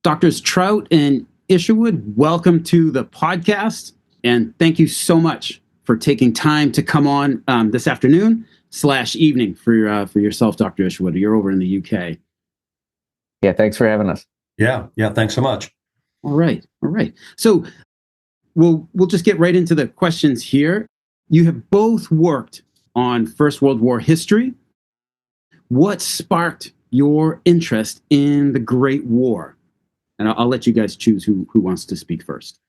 Doctors Trout and Isherwood, welcome to the podcast. And thank you so much for taking time to come on this afternoon/evening for yourself, Dr. Isherwood. You're over in the UK. Yeah, thanks for having us. Yeah, thanks so much. All right. So we'll just get right into the questions here. You have both worked on First World War history. What sparked your interest in the Great War? And I'll let you guys choose who wants to speak first.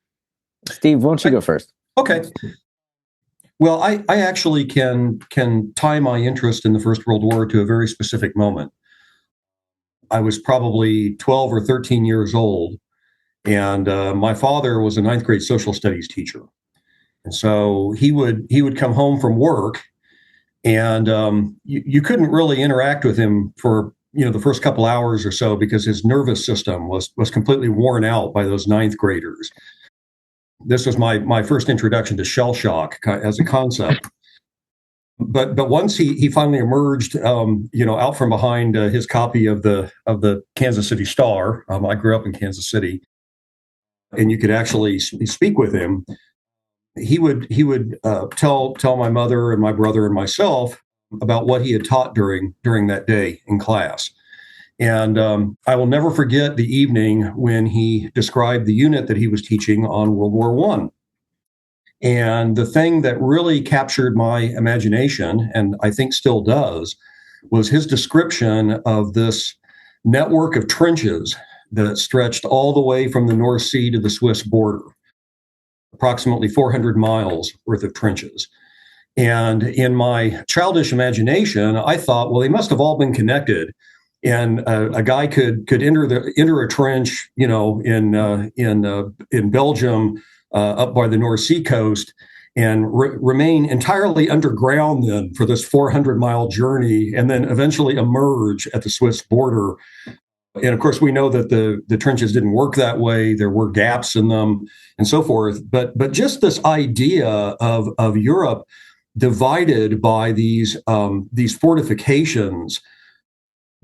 Steve, why don't you go first? Okay. Well, I actually can tie my interest in the First World War to a very specific moment. I was probably 12 or 13 years old, and my father was a ninth grade social studies teacher. And so he would come home from work, and you couldn't really interact with him for the first couple hours or so because his nervous system was completely worn out by those ninth graders. This was my first introduction to shell shock as a concept. But once he finally emerged, out from behind his copy of the Kansas City Star. I grew up in Kansas City, and you could actually speak with him. He would tell my mother and my brother and myself about what he had taught during that day in class. And I will never forget the evening when he described the unit that he was teaching on World War I. And the thing that really captured my imagination, and I think still does, was his description of this network of trenches that stretched all the way from the North Sea to the Swiss border, approximately 400 miles worth of trenches. And in my childish imagination, I thought, well, they must have all been connected. And a guy could enter a trench, in Belgium, up by the North Sea coast, and remain entirely underground then for this 400-mile journey, and then eventually emerge at the Swiss border. And of course, we know that the trenches didn't work that way. There were gaps in them, and so forth. But just this idea of Europe divided by these fortifications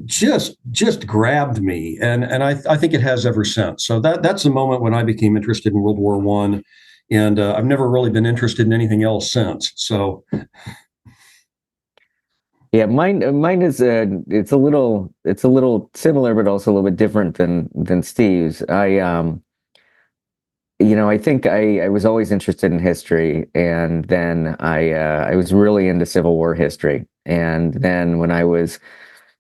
just grabbed me, and I think it has ever since. So that's the moment when I became interested in World War I, and I've never really been interested in anything else since. So, yeah, mine is it's a little similar, but also a little bit different than Steve's. I think I was always interested in history, and then I was really into Civil War history. And then when I was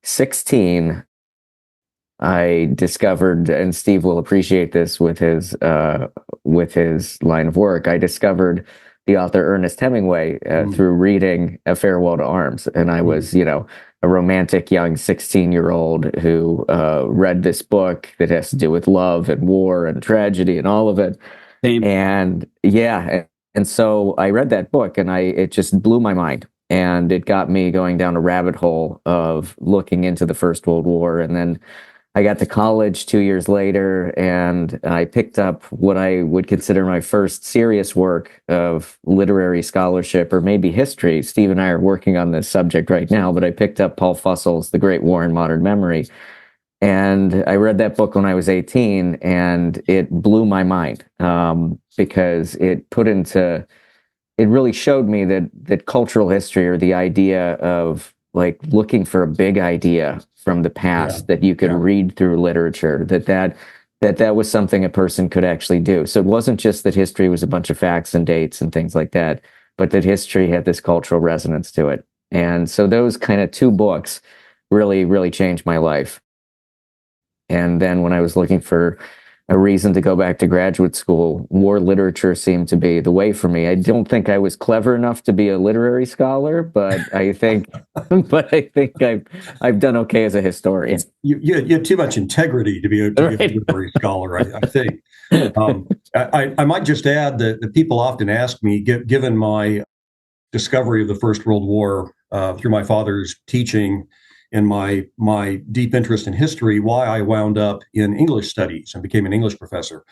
16, I discovered, and Steve will appreciate this with his line of work, I discovered the author Ernest Hemingway through reading A Farewell to Arms. And I was, a romantic young 16-year-old who read this book that has to do with love and war and tragedy and all of it. Same. And and so I read that book, and it just blew my mind. And it got me going down a rabbit hole of looking into the First World War. And then I got to college 2 years later, and I picked up what I would consider my first serious work of literary scholarship, or maybe history. Steve and I are working on this subject right now, but I picked up Paul Fussell's The Great War in Modern Memory. And I read that book when I was 18, and it blew my mind because it really showed me that cultural history, or the idea of like looking for a big idea from the past that you could read through literature, that was something a person could actually do. So it wasn't just that history was a bunch of facts and dates and things like that, but that history had this cultural resonance to it. And so those kind of two books really, really changed my life. And then when I was looking for a reason to go back to graduate school, war literature seemed to be the way for me. I don't think I was clever enough to be a literary scholar, but I think I've done okay as a historian. You had too much integrity to be a literary scholar, I think. I might just add that the people often ask me, given my discovery of the First World War through my father's teaching and my deep interest in history, why I wound up in English studies and became an English professor.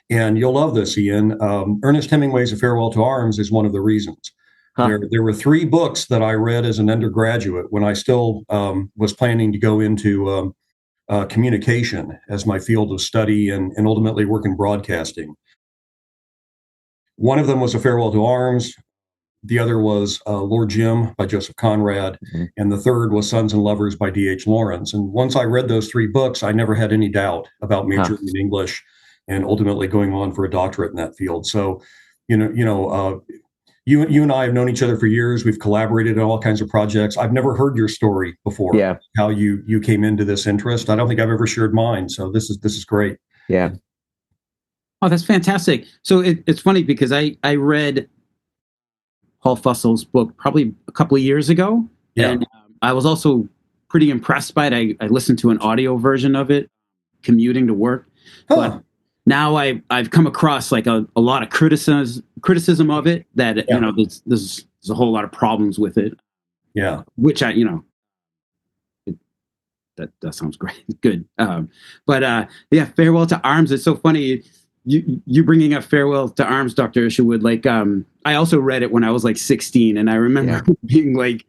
And you'll love this, Ian. Ernest Hemingway's A Farewell to Arms is one of the reasons. There were 3 books that I read as an undergraduate when I still was planning to go into communication as my field of study and ultimately work in broadcasting. One of them was A Farewell to Arms. The other was Lord Jim by Joseph Conrad. Mhm. And the third was Sons and Lovers by D.H. Lawrence. And once I read those three books, I never had any doubt about majoring in English and ultimately going on for a doctorate in that field. So, you and I have known each other for years. We've collaborated on all kinds of projects. I've never heard your story before. Yeah. How you came into this interest. I don't think I've ever shared mine. So this is great. Yeah. Oh, that's fantastic. So it's funny because I read Paul Fussell's book probably a couple of years ago, Yeah. and I was also pretty impressed by it. I listened to an audio version of it commuting to work, but now I've come across like a lot of criticism of it that there's a whole lot of problems with it. Yeah. Which that sounds great, good. But Farewell to Arms. It's so funny. You bringing up Farewell to Arms, Dr. Isherwood. Like, I also read it when I was like 16, and I remember being like,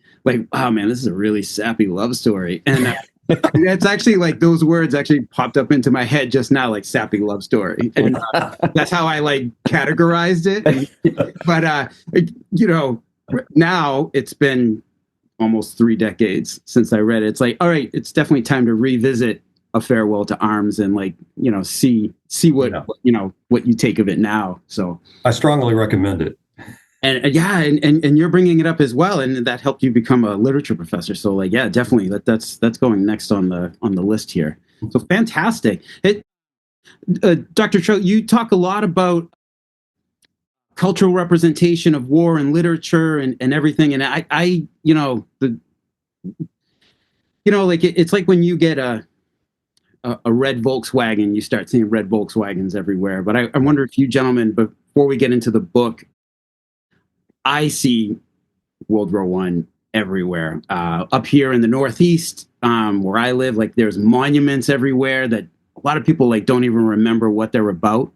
oh man, this is a really sappy love story. And it's actually like those words actually popped up into my head just now, like sappy love story, and that's how I like categorized it. But now it's been almost 3 decades since I read it. It's like, all right, it's definitely time to revisit A Farewell to Arms and see what what you take of it now. So I strongly recommend it. And you're bringing it up as well, and that helped you become a literature professor. So definitely that's going next on the list here. So fantastic. Dr. Trout, you talk a lot about cultural representation of war and literature and everything, and it's like when you get a red Volkswagen, you start seeing red Volkswagens everywhere. But I wonder if you gentlemen, before we get into the book, I see World War One everywhere. Up here in the Northeast, where I live, like there's monuments everywhere that a lot of people like don't even remember what they're about,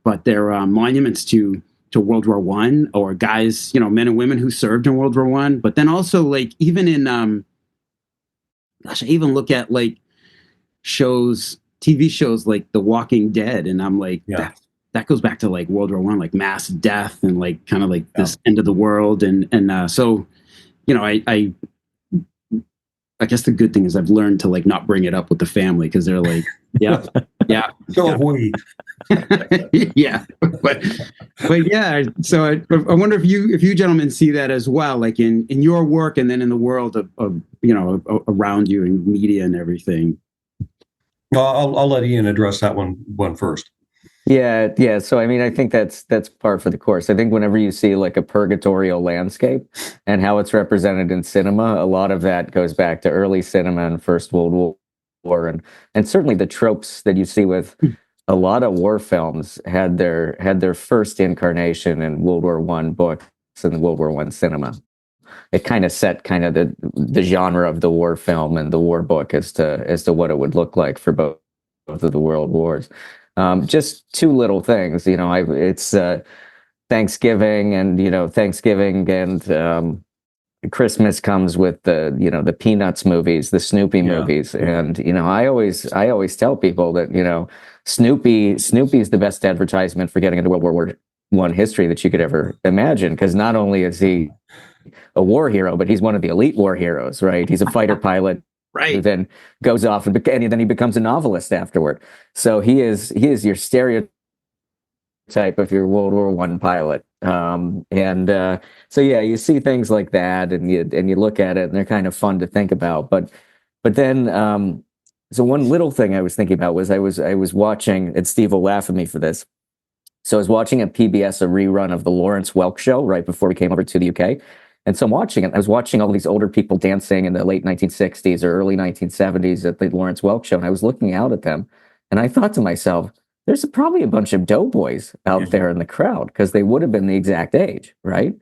but they're monuments to World War One or guys, men and women who served in World War One. But then also like even in I even look at like TV shows like The Walking Dead, and I'm like, that goes back to like World War One, like mass death and like kind of like this end of the world, and so I guess the good thing is I've learned to like not bring it up with the family because they're like, yeah. So have we. Yeah, but yeah. So I wonder if you gentlemen see that as well, like in your work and then in the world of around you and media and everything. I'll let Ian address that one first. Yeah. So, I mean, I think that's par for the course. I think whenever you see like a purgatorial landscape and how it's represented in cinema, a lot of that goes back to early cinema and First World War, and certainly the tropes that you see with a lot of war films had their first incarnation in World War One books and World War One cinema. It kind of set kind of the genre of the war film and the war book as to what it would look like for both of the world wars. Just two little things, it's Thanksgiving and Christmas comes with the Peanuts movies, the Snoopy movies, and I always tell people that Snoopy's the best advertisement for getting into World War One history that you could ever imagine, because not only is he a war hero, but he's one of the elite war heroes, right? He's a fighter pilot. Right. Who then goes off and then he becomes a novelist afterward. So he is your stereotype of your World War One pilot. So you see things like that, and you look at it, and they're kind of fun to think about. But then so one little thing I was thinking about was I was watching, and Steve will laugh at me for this. So I was watching at PBS a rerun of the Lawrence Welk show right before we came over to the UK. And so I'm watching it. I was watching all these older people dancing in the late 1960s or early 1970s at the Lawrence Welk show. And I was looking out at them, and I thought to myself, there's probably a bunch of doughboys out there in the crowd, because they would have been the exact age, right?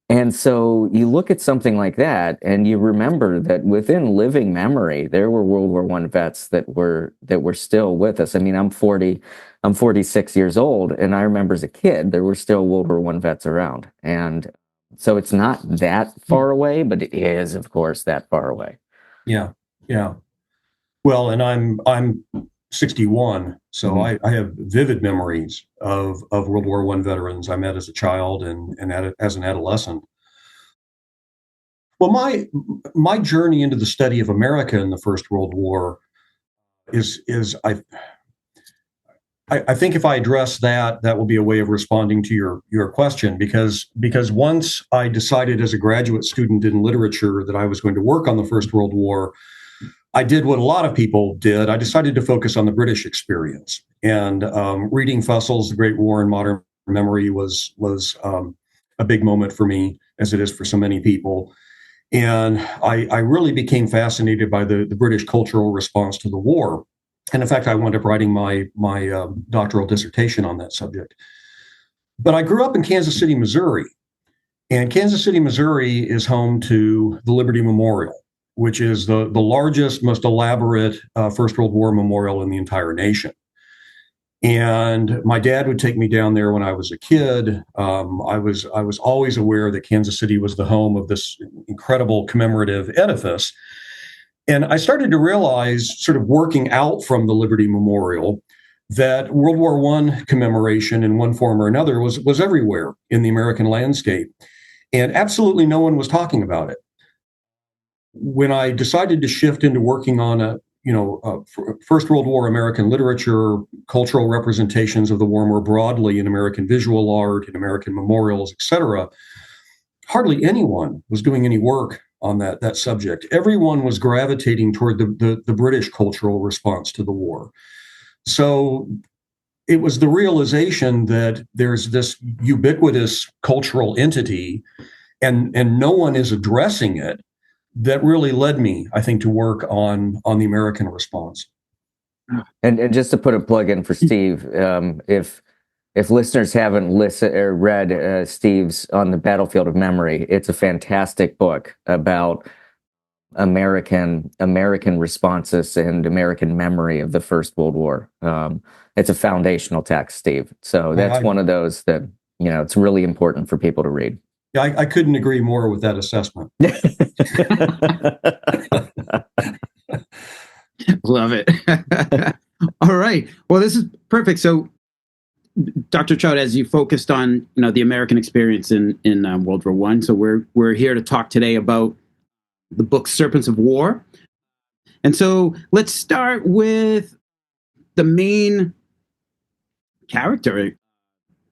And so you look at something like that, and you remember that within living memory, there were World War One vets that were still with us. I mean, I'm 46 years old, and I remember as a kid, there were still World War One vets around. And so it's not that far away, but it is, of course, that far away. Yeah. Well, and I'm 61, so I have vivid memories of World War I veterans I met as a child and as an adolescent. Well, my journey into the study of America in the First World War is I think if I address that, that will be a way of responding to your question, because once I decided as a graduate student in literature that I was going to work on the First World War, I did what a lot of people did. I decided to focus on the British experience, and reading Fussel's The Great War in Modern Memory was a big moment for me, as it is for so many people. And I really became fascinated by the British cultural response to the war. And in fact, I wound up writing my doctoral dissertation on that subject. But I grew up in Kansas City, Missouri. And Kansas City, Missouri is home to the Liberty Memorial, which is the largest, most elaborate First World War memorial in the entire nation. And my dad would take me down there when I was a kid. I was always aware that Kansas City was the home of this incredible commemorative edifice. And I started to realize, sort of working out from the Liberty Memorial, that World War I commemoration in one form or another was everywhere in the American landscape. And absolutely no one was talking about it. When I decided to shift into working on First World War American literature, cultural representations of the war more broadly in American visual art, in American memorials, etc., hardly anyone was doing any work on that subject. Everyone was gravitating toward the British cultural response to the war. So it was the realization that there's this ubiquitous cultural entity, and no one is addressing it, that really led me, I think, to work on the American response. And just to put a plug in for Steve, if listeners haven't listened or read Steve's On the Battlefield of Memory, it's a fantastic book about American responses and American memory of the First World War. It's a foundational text, Steve. So that's one of those that, it's really important for people to read. Yeah, I couldn't agree more with that assessment. Love it. All right. Well, this is perfect. So, Dr. Trout, as you focused on the American experience in World War I, so we're here to talk today about the book Serpents of War. And so let's start with the main character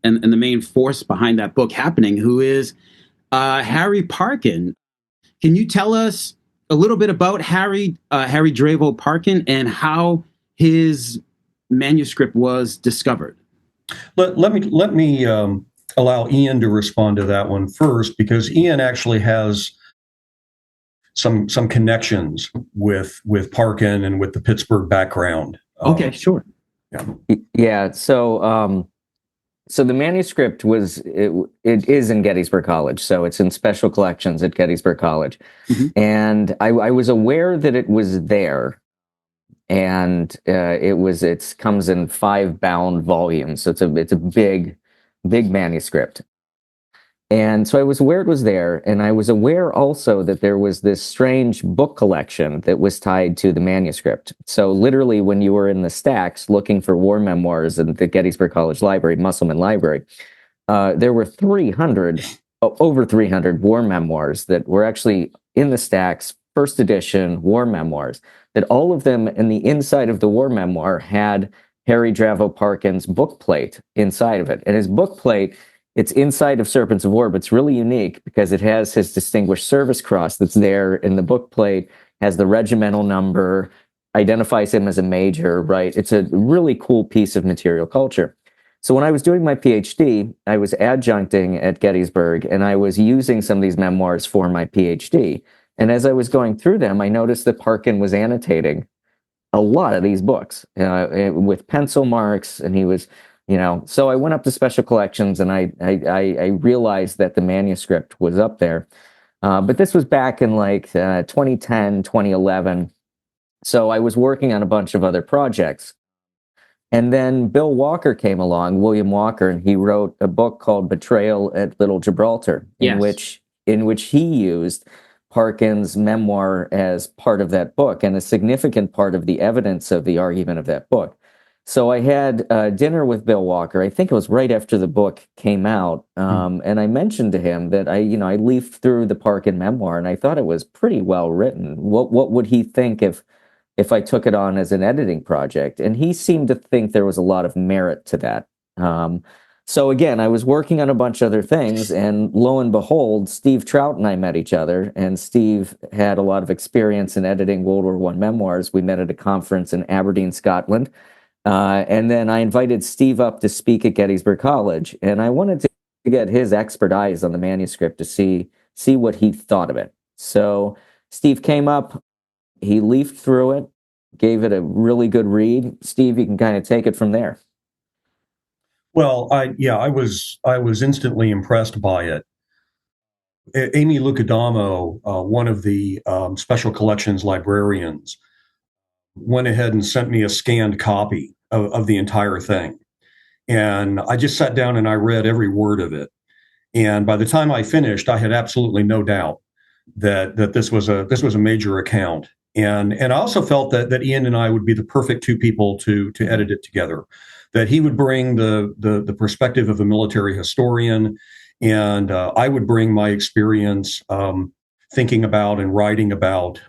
and the main force behind that book happening, who is Harry Parkin. Can you tell us a little bit about Harry Dravo Parkin and how his manuscript was discovered? Let me allow Ian to respond to that one first, because Ian actually has some connections with Parkin and with the Pittsburgh background. Okay, sure. Yeah. So the manuscript it is in Gettysburg College, so it's in special collections at Gettysburg College, and I was aware that it was there, and it comes in 5 bound volumes, so it's a big manuscript. And so I was aware it was there, and I was aware also that there was this strange book collection that was tied to the manuscript. So literally, when you were in the stacks looking for war memoirs in the Gettysburg College Library, Musselman Library, there were over 300 war memoirs that were actually in the stacks, first edition war memoirs, that all of them in the inside of the war memoir had Harry Dravo Parkin's book plate inside of it. And his book plate, it's inside of Serpents of War, but it's really unique because it has his Distinguished Service Cross that's there in the book plate, has the regimental number, identifies him as a major, right? It's a really cool piece of material culture. So when I was doing my PhD, I was adjuncting at Gettysburg, and I was using some of these memoirs for my PhD. And as I was going through them, I noticed that Parkin was annotating a lot of these books with pencil marks, and he was... so I went up to special collections, and I realized that the manuscript was up there. But this was back in 2010, 2011. So I was working on a bunch of other projects. And then Bill Walker came along, William Walker, and he wrote a book called Betrayal at Little Gibraltar, in which he used Parkin's memoir as part of that book and a significant part of the evidence of the argument of that book. So I had dinner with Bill Walker. I think it was right after the book came out, and I mentioned to him that I leafed through the Parkin memoir, and I thought it was pretty well written. What would he think if I took it on as an editing project? And he seemed to think there was a lot of merit to that. So again, I was working on a bunch of other things, and lo and behold, Steve Trout and I met each other, and Steve had a lot of experience in editing World War I memoirs. We met at a conference in Aberdeen, Scotland. And then I invited Steve up to speak at Gettysburg College, and I wanted to get his expert eyes on the manuscript to see what he thought of it. So Steve came up, he leafed through it, gave it a really good read. Steve, you can kind of take it from there. Well, I was instantly impressed by it. Amy Lucadamo, one of the special collections librarians, went ahead and sent me a scanned copy of the entire thing. And I just sat down and I read every word of it. And by the time I finished, I had absolutely no doubt that this was a major account. And I also felt that Ian and I would be the perfect two people to edit it together. That he would bring the perspective of a military historian, and I would bring my experience thinking about and writing about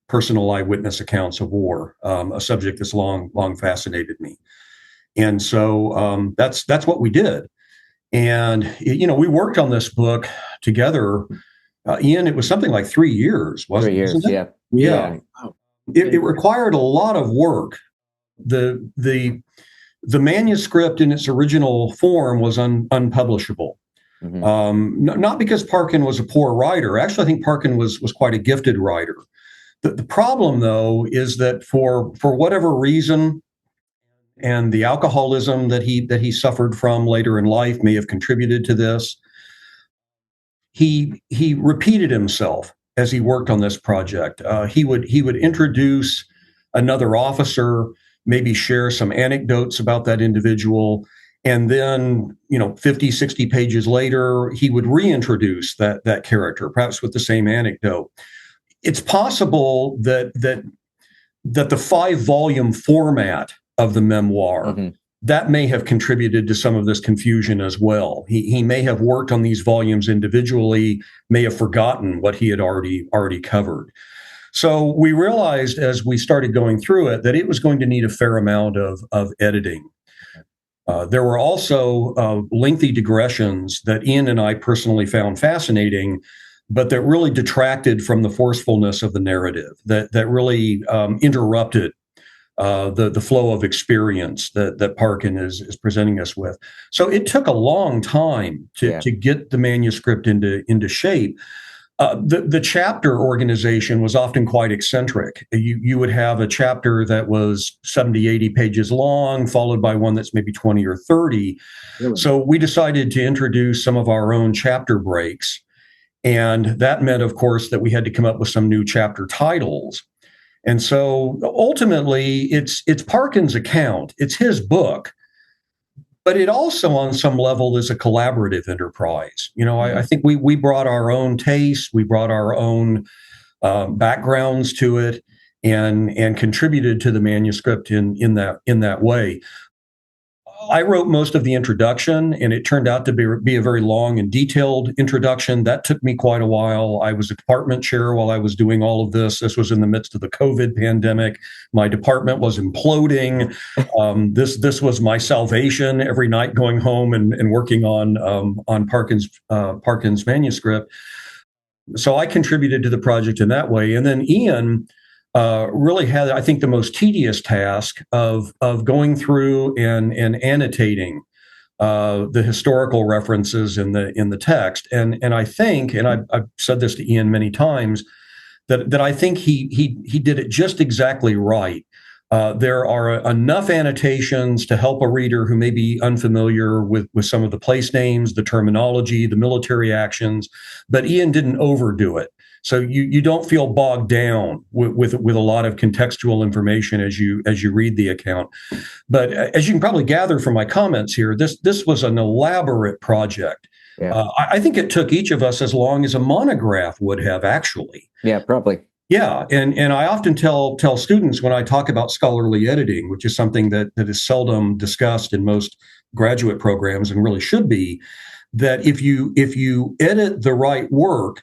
personal eyewitness accounts of war, a subject that's long fascinated me. And so that's what we did. And, we worked on this book together. Ian, it was something like 3 years, wasn't it? 3 years, yeah. Yeah. Wow. It required a lot of work. The manuscript in its original form was unpublishable. Mm-hmm. Not because Parkin was a poor writer. Actually, I think Parkin was quite a gifted writer. The problem, though, is that for whatever reason, and the alcoholism that he suffered from later in life may have contributed to this, he repeated himself as he worked on this project. He would introduce another officer, maybe share some anecdotes about that individual, and then 50, 60 pages later, he would reintroduce that character, perhaps with the same anecdote. It's possible that the 5-volume format of the memoir, mm-hmm. that may have contributed to some of this confusion as well. He may have worked on these volumes individually, may have forgotten what he had already covered. So we realized as we started going through it that it was going to need a fair amount of editing. There were also lengthy digressions that Ian and I personally found fascinating, but that really detracted from the forcefulness of the narrative, that really interrupted the flow of experience that Parkin is presenting us with. So it took a long time to get the manuscript into shape. The chapter organization was often quite eccentric. You would have a chapter that was 70, 80 pages long, followed by one that's maybe 20 or 30. Really? So we decided to introduce some of our own chapter breaks. And that meant, of course, that we had to come up with some new chapter titles. And so ultimately, it's Parkin's account. It's his book. But it also, on some level, is a collaborative enterprise. I think we brought our own taste, we brought our own backgrounds to it, and contributed to the manuscript in that way. I wrote most of the introduction, and it turned out to be a very long and detailed introduction. That took me quite a while. I was a department chair while I was doing all of this. This was in the midst of the COVID pandemic. My department was imploding. This was my salvation every night, going home and working on Parkin's manuscript. So I contributed to the project in that way. And then Ian really had, I think, the most tedious task of going through and annotating the historical references in the text. And I think, and I've said this to Ian many times, that I think he did it just exactly right. There are enough annotations to help a reader who may be unfamiliar with some of the place names, the terminology, the military actions, but Ian didn't overdo it. So you don't feel bogged down with a lot of contextual information as you read the account. But as you can probably gather from my comments here, this was an elaborate project. Yeah. I think it took each of us as long as a monograph would have, actually. Yeah, probably. Yeah, and I often tell students when I talk about scholarly editing, which is something that is seldom discussed in most graduate programs and really should be, that if you edit the right work,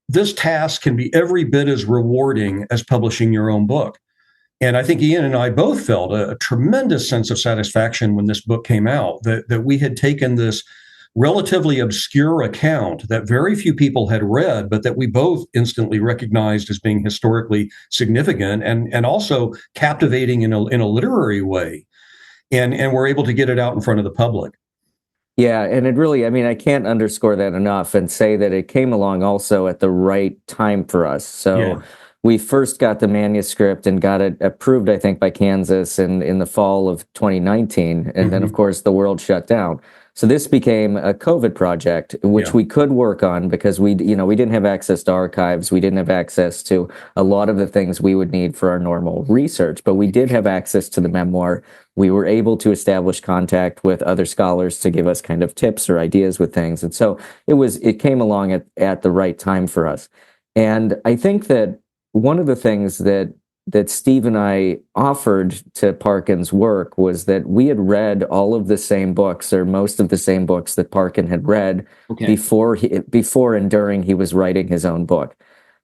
this task can be every bit as rewarding as publishing your own book. And I think Ian and I both felt a tremendous sense of satisfaction when this book came out, that we had taken this relatively obscure account that very few people had read, but that we both instantly recognized as being historically significant and also captivating in a literary way. And we're able to get it out in front of the public. Yeah, and it really, I mean, I can't underscore that enough and say that it came along also at the right time for us. So Yeah. we first got the manuscript and got it approved, I think, by Kansas in the fall of 2019. And then, of course, the world shut down. So this became a COVID project, which we could work on because we didn't have access to archives. We didn't have access to a lot of the things we would need for our normal research, but we did have access to the memoir. We were able to establish contact with other scholars to give us kind of tips or ideas with things. And so it came along at the right time for us. And I think that one of the things that Steve and I offered to Parkin's work was that we had read all of the same books or most of the same books that Parkin had read before and during he was writing his own book.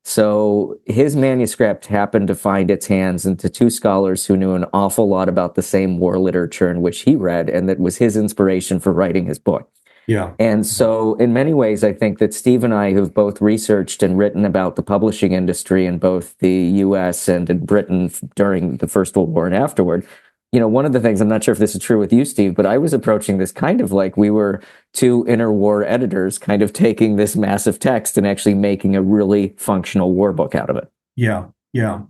So his manuscript happened to find its hands into two scholars who knew an awful lot about the same war literature in which he read, and that was his inspiration for writing his book. Yeah. And so in many ways, I think that Steve and I, who've both researched and written about the publishing industry in both the US and in Britain during the First World War and afterward, one of the things, I'm not sure if this is true with you, Steve, but I was approaching this kind of like we were two interwar editors kind of taking this massive text and actually making a really functional war book out of it. Yeah. Yeah.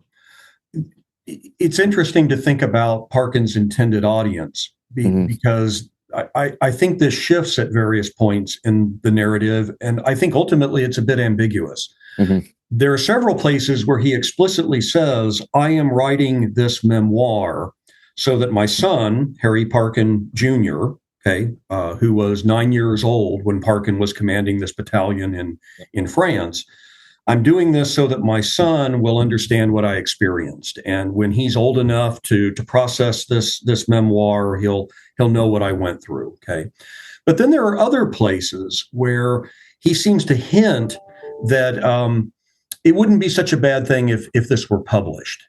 It's interesting to think about Parkin's intended audience because I think this shifts at various points in the narrative, and I think ultimately it's a bit ambiguous. There are several places where he explicitly says, I am writing this memoir so that my son, Harry Parkin Jr., who was 9 years old when Parkin was commanding this battalion in France, I'm doing this so that my son will understand what I experienced. And when he's old enough to process this memoir, he'll know what I went through. Okay. But then there are other places where he seems to hint that it wouldn't be such a bad thing if this were published.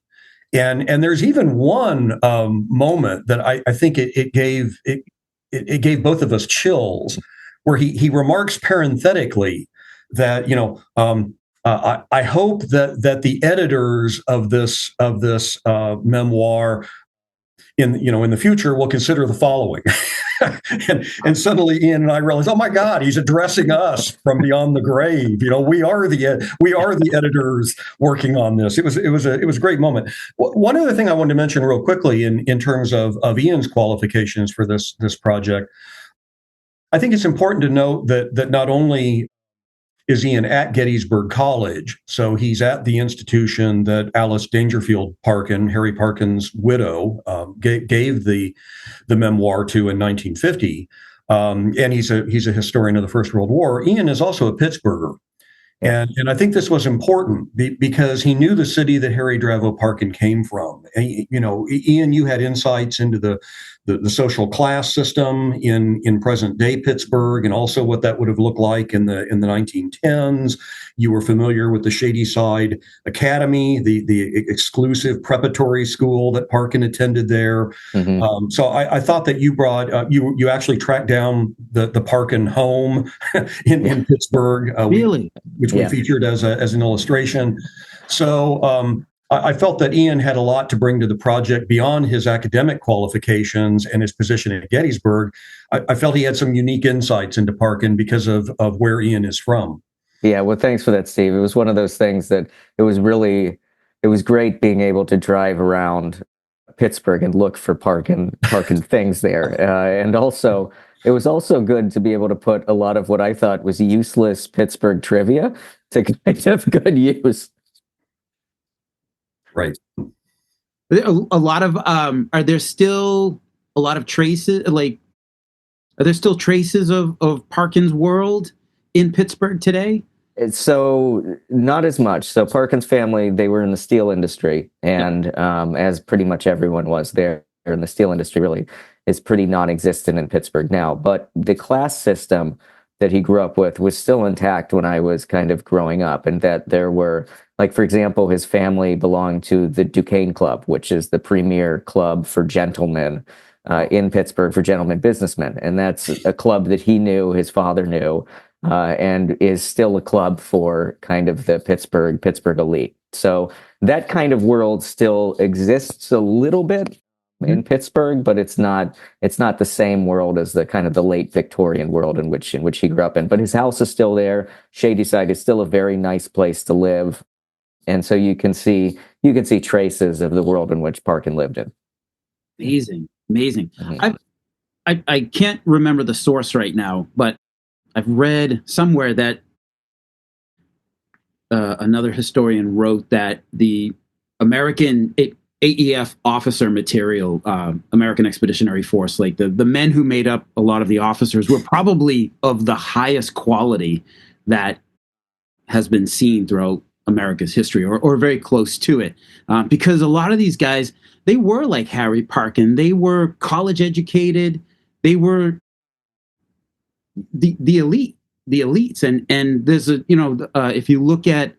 And there's even one moment that I think it gave both of us chills, where he remarks parenthetically that I hope that the editors of this memoir in the future will consider the following. and suddenly Ian and I realized, oh my God, he's addressing us from beyond the grave. We are the editors working on this. It was a great moment. One other thing I wanted to mention real quickly in terms of Ian's qualifications for this project, I think it's important to note that not only is Ian at Gettysburg College, so he's at the institution that Alice Dangerfield Parkin, Harry Parkin's widow, gave the memoir to in 1950, and he's a historian of the First World War. Ian is also a Pittsburgher, and I think this was important because he knew the city that Harry Dravo Parkin came from. And, Ian, you had insights into the social class system in present day Pittsburgh, and also what that would have looked like in the 1910s. You were familiar with the Shadyside Academy, the exclusive preparatory school that Parkin attended there. So I thought that you brought you actually tracked down the Parkin home in Pittsburgh, really, which we featured as an illustration. So I felt that Ian had a lot to bring to the project beyond his academic qualifications and his position at Gettysburg. I felt he had some unique insights into Parkin because of where Ian is from. Yeah, well, thanks for that, Steve. It was one of those things that it was great being able to drive around Pittsburgh and look for Parkin things there. And also, it was also good to be able to put a lot of what I thought was useless Pittsburgh trivia to kind of good use. Right. A lot of are there still a lot of traces, like Are there still traces of Parkin's world in Pittsburgh today? So not as much. So Parkin's family, they were in the steel industry, and as pretty much everyone was there in the steel industry, really is pretty non-existent in Pittsburgh now. But the class system that he grew up with was still intact when I was kind of growing up, and that there were, like, for example, his family belonged to the Duquesne Club, which is the premier club for gentlemen in Pittsburgh, for gentlemen businessmen, and that's a club that he knew, his father knew, and is still a club for kind of the Pittsburgh elite. So that kind of world still exists a little bit in Pittsburgh, but it's not the same world as the kind of the late Victorian world in which he grew up in. But his house is still there. Shadyside is still a very nice place to live, and so you can see traces of the world in which Parkin lived in. Amazing. Mm-hmm. I can't remember the source right now, but I've read somewhere that another historian wrote that the American AEF officer material, American Expeditionary Force, like the men who made up a lot of the officers, were probably of the highest quality that has been seen throughout America's history, or very close to it, because a lot of these guys, they were like Harry Parkin. They were college educated. They were the elites, and there's a if you look at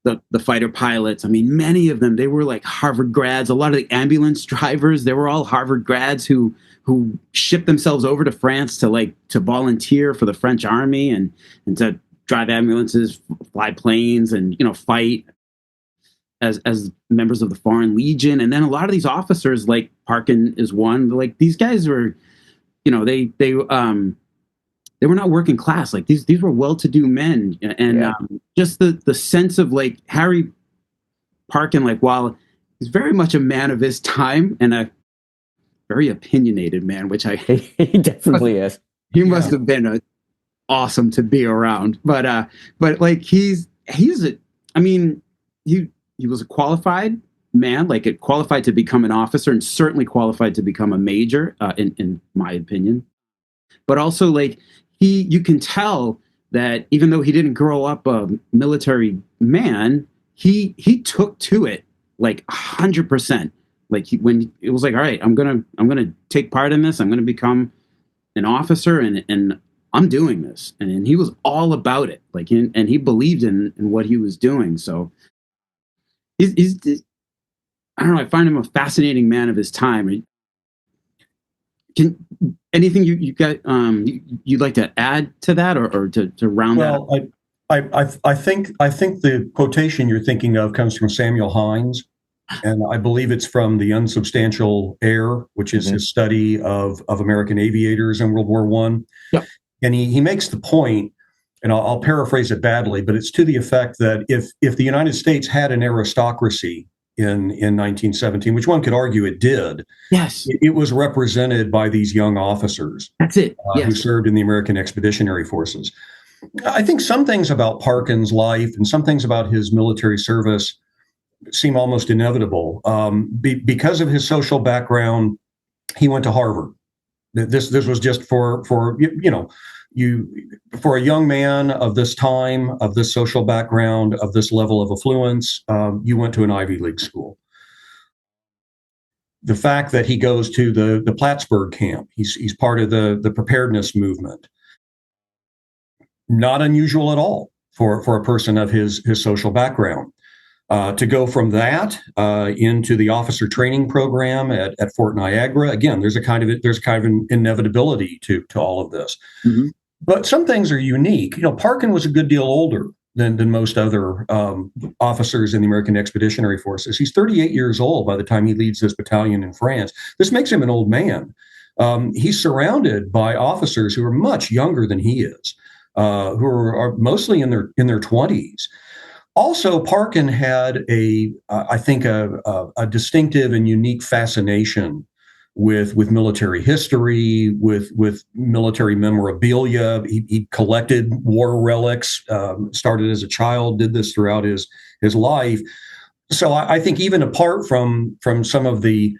the fighter pilots, I mean, many of them, they were like Harvard grads. A lot of the ambulance drivers, they were all Harvard grads who shipped themselves over to France to volunteer for the French army and to drive ambulances, fly planes, and fight as members of the Foreign Legion. And then a lot of these officers, like Parkin is one, like these guys were, they were not working class. Like these were well-to-do men, and just the sense of like Harry Parkin, like while he's very much a man of his time and a very opinionated man, which he definitely is. He must have been awesome to be around. But like he was a qualified man, like qualified to become an officer, and certainly qualified to become a major, in my opinion. But also, like, you can tell that even though he didn't grow up a military man, he took to it like 100%. Like when it was like, all right, I'm gonna take part in this. I'm gonna become an officer, and I'm doing this. And he was all about it. Like, and he believed in what he was doing. So he's I don't know. I find him a fascinating man of his time. Can anything you got you'd like to add to that, or to round that up? Well, I think the quotation you're thinking of comes from Samuel Hines, and I believe it's from The Unsubstantial Heir, which is his study of American aviators in World War I. Yep. And he makes the point, and I'll paraphrase it badly, but it's to the effect that if the United States had an aristocracy in 1917, which one could argue it did. Yes, it was represented by these young officers. That's it. Yes. Who served in the American Expeditionary Forces. I think some things about Parkin's life and some things about his military service seem almost inevitable. Because of his social background, he went to Harvard. This was just for a young man of this time, of this social background, of this level of affluence, you went to an Ivy League school. The fact that he goes to the Plattsburgh camp, he's part of the preparedness movement. Not unusual at all for a person of his social background. To go from that into the officer training program at Fort Niagara, again, there's a kind of an inevitability to all of this. Mm-hmm. But some things are unique. Parkin was a good deal older than most other officers in the American Expeditionary Forces. He's 38 years old by the time he leads this battalion in France. This makes him an old man. He's surrounded by officers who are much younger than he is, who are mostly in their 20s. Also, Parkin had I think a distinctive and unique fascination with military history, with military memorabilia. He collected war relics, started as a child, did this throughout his life. So I think even apart from some of the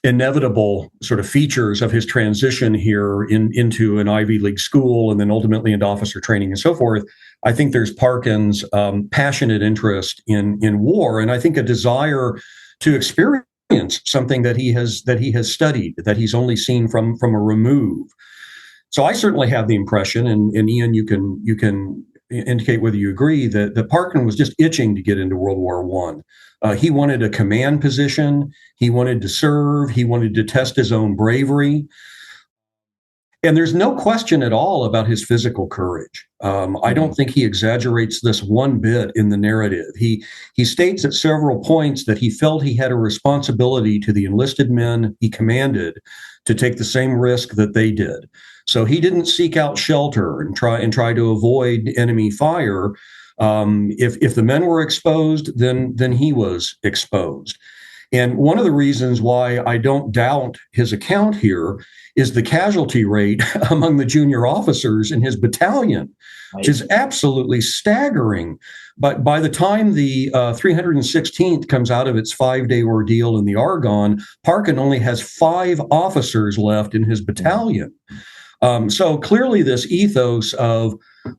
inevitable sort of features of his transition here into an Ivy League school and then ultimately into officer training and so forth, I think there's Parkin's passionate interest in war, and I think a desire to experience something that he has studied, that he's only seen from a remove. So I certainly have the impression, and Ian, you can indicate whether you agree, that Parkin was just itching to get into World War One. He wanted a command position. He wanted to serve. He wanted to test his own bravery. And there's no question at all about his physical courage. I don't think he exaggerates this one bit in the narrative. He states at several points that he felt he had a responsibility to the enlisted men he commanded to take the same risk that they did. So he didn't seek out shelter and try to avoid enemy fire. If the men were exposed, then he was exposed. And one of the reasons why I don't doubt his account here is the casualty rate among the junior officers in his battalion, which is absolutely staggering. But by the time the 316th comes out of its 5-day ordeal in the Argonne, Parkin only has 5 officers left in his battalion. So clearly this ethos of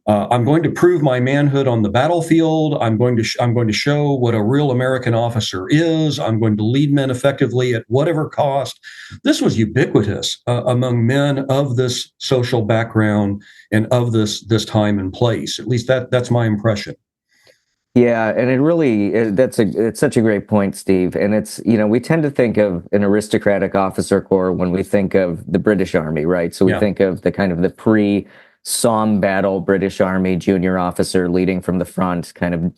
I'm going to prove my manhood on the battlefield. I'm going to show what a real American officer is. I'm going to lead men effectively at whatever cost. This was ubiquitous among men of this social background and of this time and place. At least that's my impression. Yeah, and it really it's such a great point, Steve. And it's, we tend to think of an aristocratic officer corps when we think of the British Army, right? So we think of the kind of the pre-Somme battle British Army junior officer leading from the front, kind of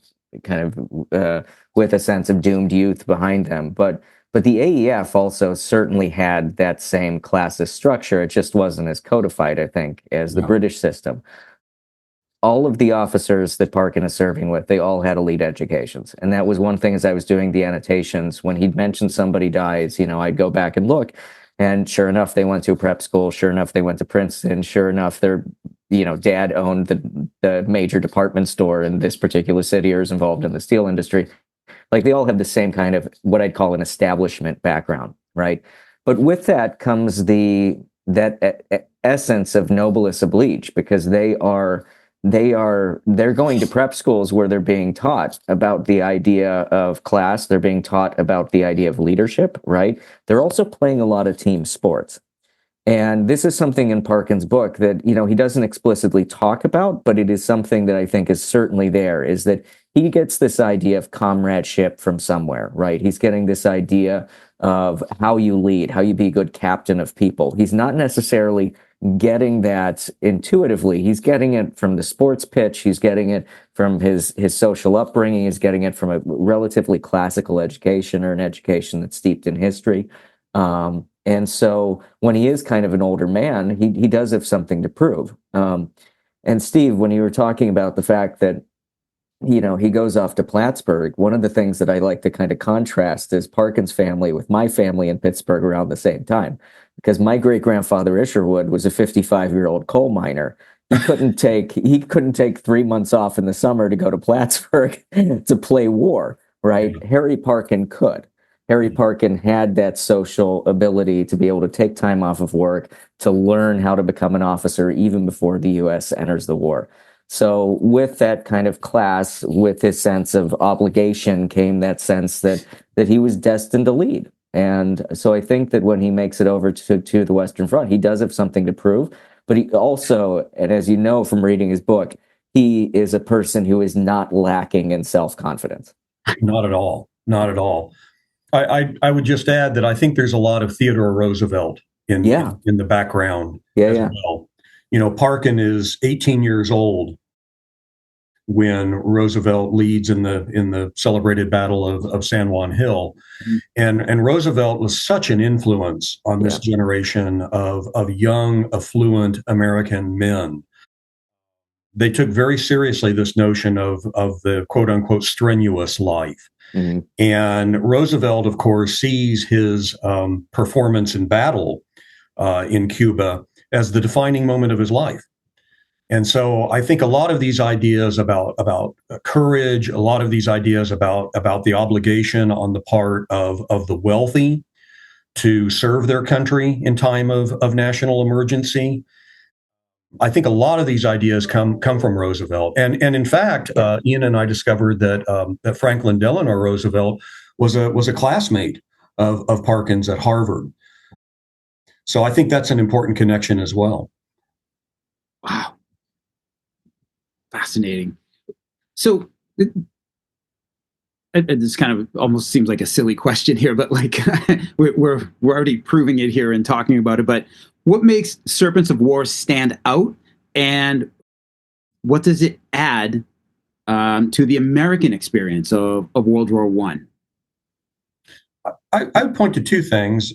with a sense of doomed youth behind them. But the AEF also certainly had that same classist structure. It just wasn't as codified, I think, as the British system. All of the officers that Parkin is serving with, they all had elite educations. And that was one thing as I was doing the annotations. When he'd mentioned somebody dies, I'd go back and look. And sure enough, they went to a prep school. Sure enough, they went to Princeton. Sure enough, their dad owned the major department store in this particular city or is involved in the steel industry. Like, they all have the same kind of what I'd call an establishment background, right? But with that comes that essence of noblesse oblige, because they're going to prep schools where they're being taught about the idea of class. They're being taught about the idea of leadership, right? They're also playing a lot of team sports. And this is something in Parkin's book that, he doesn't explicitly talk about, but it is something that I think is certainly there, is that he gets this idea of comradeship from somewhere, right? He's getting this idea of how you lead, how you be a good captain of people. He's not necessarily getting that intuitively. He's getting it from the sports pitch. He's getting it from his social upbringing. He's getting it from a relatively classical education, or an education that's steeped in history. And so when he is kind of an older man, he does have something to prove. And Steve, when you were talking about the fact that, he goes off to Plattsburgh, one of the things that I like to kind of contrast is Parkin's family with my family in Pittsburgh around the same time. Because my great-grandfather Isherwood was a 55-year-old coal miner. He couldn't take 3 months off in the summer to go to Plattsburgh to play war, right? Yeah. Harry Parkin could. Harry Parkin had that social ability to be able to take time off of work to learn how to become an officer even before the U.S. enters the war. So with that kind of class, with his sense of obligation, came that sense that he was destined to lead. And so I think that when he makes it over to the Western Front, he does have something to prove. But he also, and as you know from reading his book, he is a person who is not lacking in self-confidence. Not at all. Not at all. I would just add that I think there's a lot of Theodore Roosevelt in the background as well. Parkin is 18 years old when Roosevelt leads in the celebrated Battle of San Juan Hill. And Roosevelt was such an influence on this generation of young, affluent American men. They took very seriously this notion of the quote unquote strenuous life. Mm-hmm. And Roosevelt, of course, sees his performance in battle in Cuba as the defining moment of his life. And so I think a lot of these ideas about courage, a lot of these ideas about the obligation on the part of the wealthy, to serve their country in time of national emergency. I think a lot of these ideas come from Roosevelt, and in fact, Ian and I discovered that Franklin Delano Roosevelt was a classmate of Parkin's at Harvard. So I think that's an important connection as well. Wow, fascinating. So this kind of almost seems like a silly question here, but like we're already proving it here and talking about it. But what makes Serpents of War stand out, and what does it add to the American experience of World War One? I would point to two things.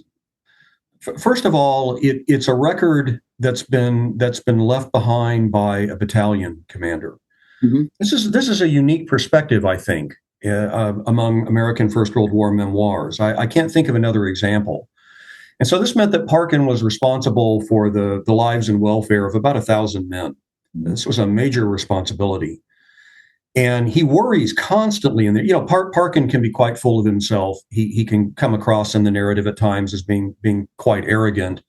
First of all, it's a record that's been left behind by a battalion commander. Mm-hmm. This is a unique perspective, I think, among American First World War memoirs. I can't think of another example. And so this meant that Parkin was responsible for the lives and welfare of about 1,000 men. This was a major responsibility. And he worries constantly. And Parkin can be quite full of himself. He can come across in the narrative at times as being quite arrogant.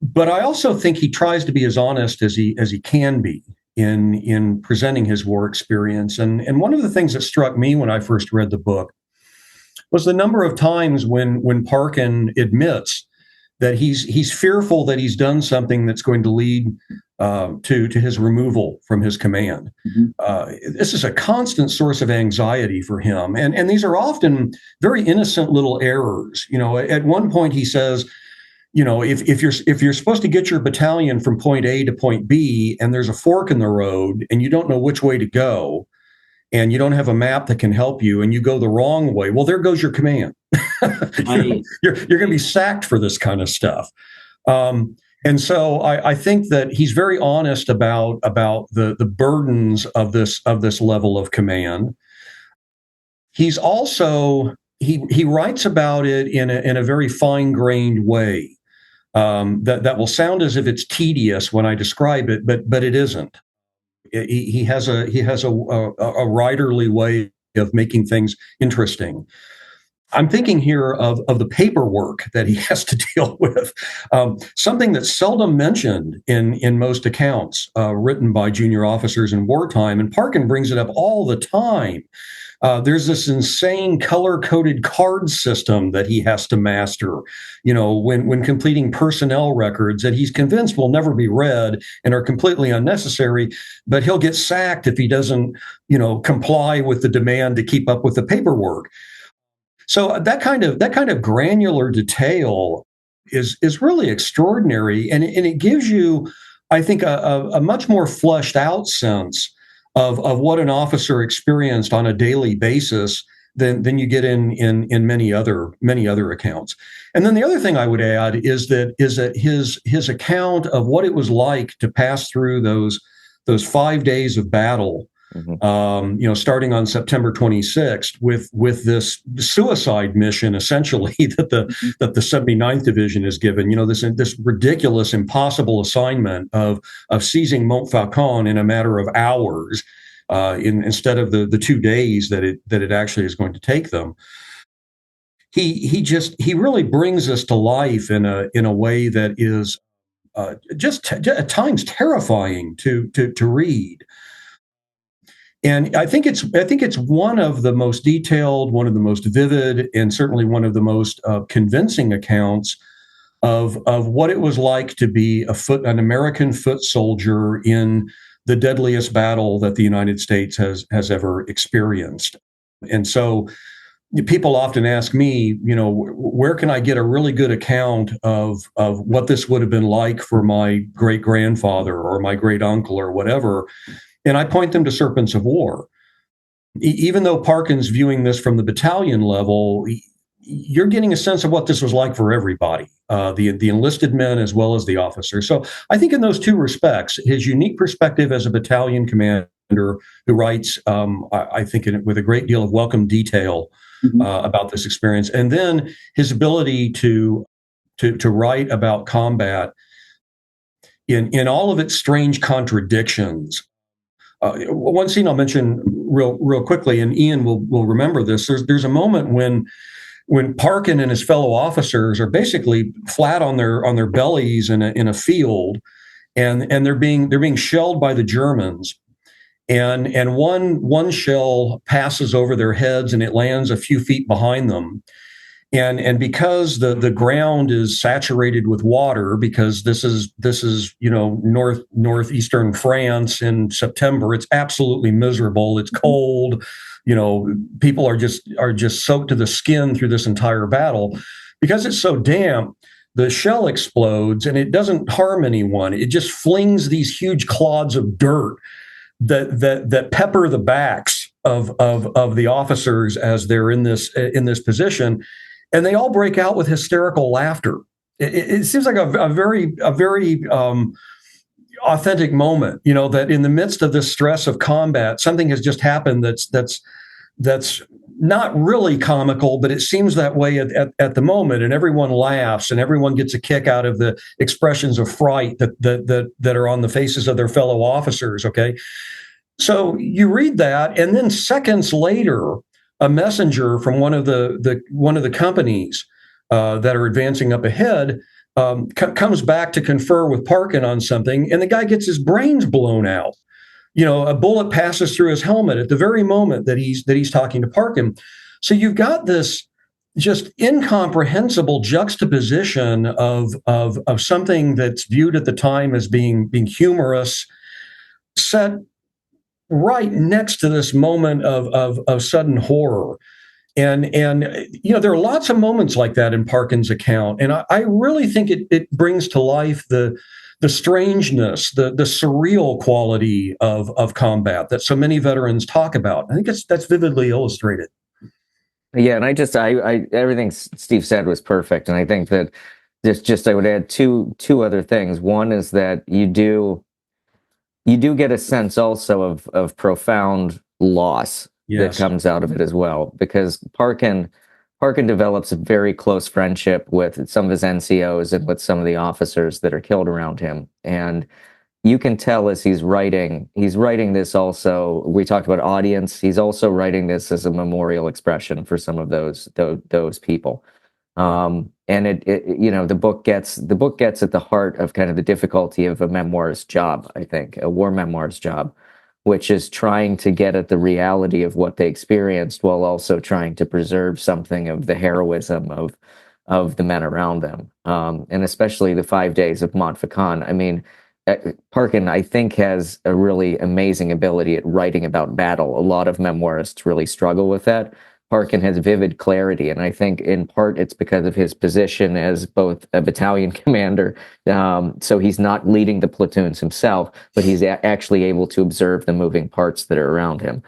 But I also think he tries to be as honest as he can be in presenting his war experience. And one of the things that struck me when I first read the book was the number of times when Parkin admits that he's fearful that he's done something that's going to lead to his removal from his command. Mm-hmm. This is a constant source of anxiety for him, and these are often very innocent little errors. At one point he says, if you're supposed to get your battalion from point A to point B, and there's a fork in the road, and you don't know which way to go, and you don't have a map that can help you, and you go the wrong way, well, there goes your command. You're going to be sacked for this kind of stuff. And so I think that he's very honest about the burdens of this level of command. He's also he writes about it in a very fine-grained way that will sound as if it's tedious when I describe it, but it isn't. He has a writerly way of making things interesting. I'm thinking here of the paperwork that he has to deal with, something that's seldom mentioned in most accounts written by junior officers in wartime, and Parkin brings it up all the time. There's this insane color-coded card system that he has to master, when completing personnel records that he's convinced will never be read and are completely unnecessary, but he'll get sacked if he doesn't, comply with the demand to keep up with the paperwork. So that kind of granular detail is really extraordinary, and it gives you, I think, a much more fleshed out sense of what an officer experienced on a daily basis than you get in many other accounts. And then the other thing I would add is that his account of what it was like to pass through those 5 days of battle. Mm-hmm. Starting on September 26th, with this suicide mission, essentially that the 79th Division is given. This ridiculous, impossible assignment of seizing Mountfaucon in a matter of hours, instead of the 2 days that it actually is going to take them. He really brings us to life in a way that is just at times terrifying to read. And I think it's one of the most detailed, one of the most vivid, and certainly one of the most convincing accounts of what it was like to be an American foot soldier in the deadliest battle that the United States has ever experienced. And so people often ask me, where can I get a really good account of what this would have been like for my great grandfather or my great uncle or whatever? And I point them to Serpents of War. Even though Parkin's viewing this from the battalion level, you're getting a sense of what this was like for everybody, the enlisted men as well as the officers. So I think in those two respects, his unique perspective as a battalion commander who writes, I think, with a great deal of welcome detail about this experience, and then his ability to write about combat in all of its strange contradictions. One scene I'll mention real quickly, and Ian will remember this. There's a moment when when Parkin and his fellow officers are basically flat on their bellies in a field, and they're being shelled by the Germans, and one shell passes over their heads and it lands a few feet behind them. And because the ground is saturated with water, because this is northeastern France in September, it's absolutely miserable. It's cold. People are just soaked to the skin through this entire battle. Because it's so damp, the shell explodes and it doesn't harm anyone. It just flings these huge clods of dirt that pepper the backs of the officers as they're in this position. And they all break out with hysterical laughter. It seems like a very authentic moment, that in the midst of this stress of combat, something has just happened that's not really comical, but it seems that way at the moment, and everyone laughs and everyone gets a kick out of the expressions of fright that are on the faces of their fellow officers. Okay, so you read that, and then seconds later, a messenger from one of the companies that are advancing up ahead comes back to confer with Parkin on something, and the guy gets his brains blown out. A bullet passes through his helmet at the very moment that he's talking to Parkin. So you've got this just incomprehensible juxtaposition of something that's viewed at the time as being humorous, set right next to this moment of sudden horror. And there are lots of moments like that in Parkin's account. And I really think it brings to life the strangeness, the surreal quality of combat that so many veterans talk about. I think that's vividly illustrated. Yeah, and I everything Steve said was perfect. And I think that I would add two other things. One is that you do get a sense also of profound loss that comes out of it as well, because Parkin develops a very close friendship with some of his NCOs and with some of the officers that are killed around him. And you can tell as he's writing this also, we talked about audience, he's also writing this as a memorial expression for some of those people. And the book gets at the heart of kind of the difficulty of a memoir's job, I think, a war memoir's job, which is trying to get at the reality of what they experienced while also trying to preserve something of the heroism of the men around them. And especially the 5 days of Mountfaucon. I mean, Parkin, I think, has a really amazing ability at writing about battle. A lot of memoirists really struggle with that. Parkin has vivid clarity, and I think in part it's because of his position as both a battalion commander, so he's not leading the platoons himself, but he's actually able to observe the moving parts that are around him.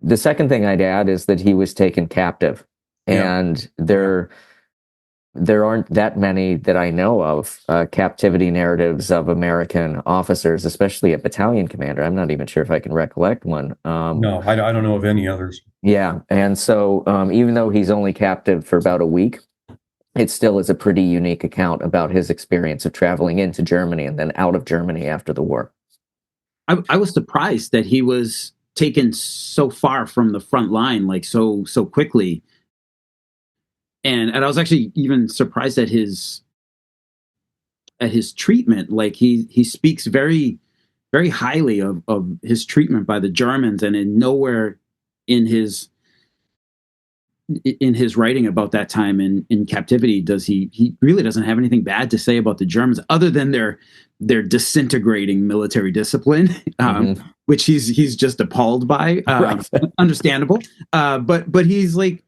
The second thing I'd add is that he was taken captive, and there aren't that many that I know of captivity narratives of American officers, especially a battalion commander. I'm not even sure if I can recollect one. No, I don't know of any others. Yeah, and so even though he's only captive for about a week, it still is a pretty unique account about his experience of traveling into Germany and then out of Germany after the war. I was surprised that he was taken so far from the front line, like so quickly. And I was actually even surprised at his treatment. Like he speaks very, very highly of his treatment by the Germans, and in nowhere in his writing about that time in captivity does he really doesn't have anything bad to say about the Germans, other than their disintegrating military discipline, which he's just appalled by. Right. Understandable, but he's like,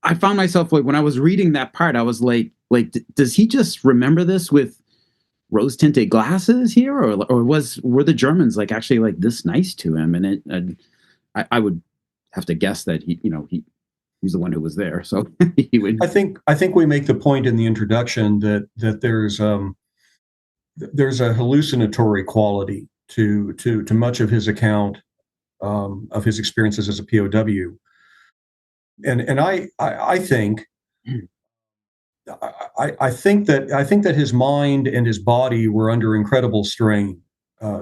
I found myself, like, when I was reading that part, I was like, does he just remember this with rose-tinted glasses here, or were the Germans like actually like this nice to him? And I would have to guess that he's the one who was there, so he would. I think we make the point in the introduction that there's a hallucinatory quality to much of his account of his experiences as a POW. And I think that his mind and his body were under incredible strain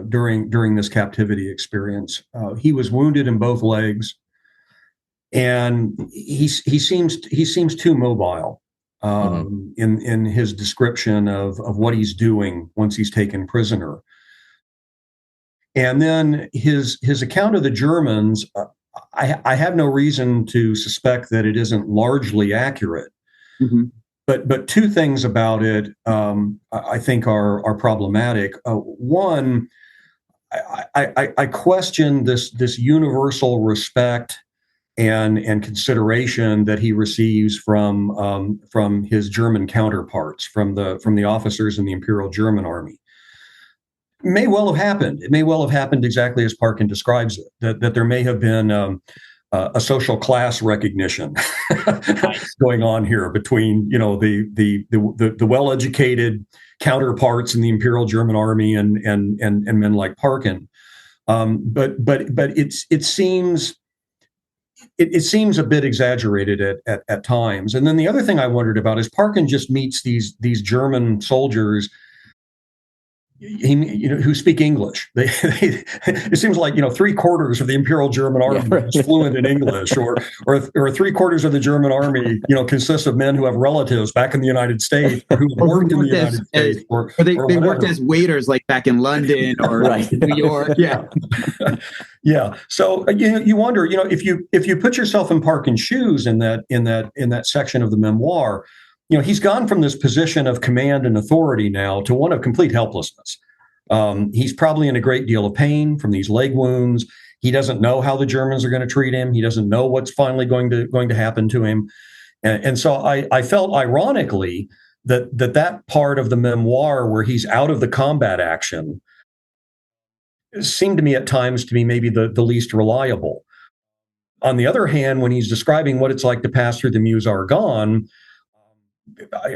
during this captivity experience. He was wounded in both legs. and he seems too mobile in his description of what he's doing once he's taken prisoner. And then his account of the Germans, I have no reason to suspect that it isn't largely accurate. Mm-hmm. But two things about it I think are problematic. One, I question this universal respect and consideration that he receives from his German counterparts, from the officers in the Imperial German Army. May well have happened. It may well have happened exactly as Parkin describes it. That there may have been a social class recognition going on here between the well-educated counterparts in the Imperial German Army and men like Parkin. But it seems a bit exaggerated at times. And then the other thing I wondered about is Parkin just meets these German soldiers who speak English. It seems like 3/4 of the Imperial German Army is fluent in English, or 3/4 of the German Army consists of men who have relatives back in the United States, or who worked in the United States, or they worked as waiters, like back in London or New York. Yeah. Yeah. So you wonder, if you put yourself in Parkin's shoes in that section of the memoir, he's gone from this position of command and authority now to one of complete helplessness. He's probably in a great deal of pain from these leg wounds. He doesn't know how the Germans are going to treat him. He doesn't know what's finally going to happen to him. And so I felt ironically that part of the memoir where he's out of the combat action seemed to me at times to be maybe the least reliable. On the other hand, when he's describing what it's like to pass through the Meuse-Argonne,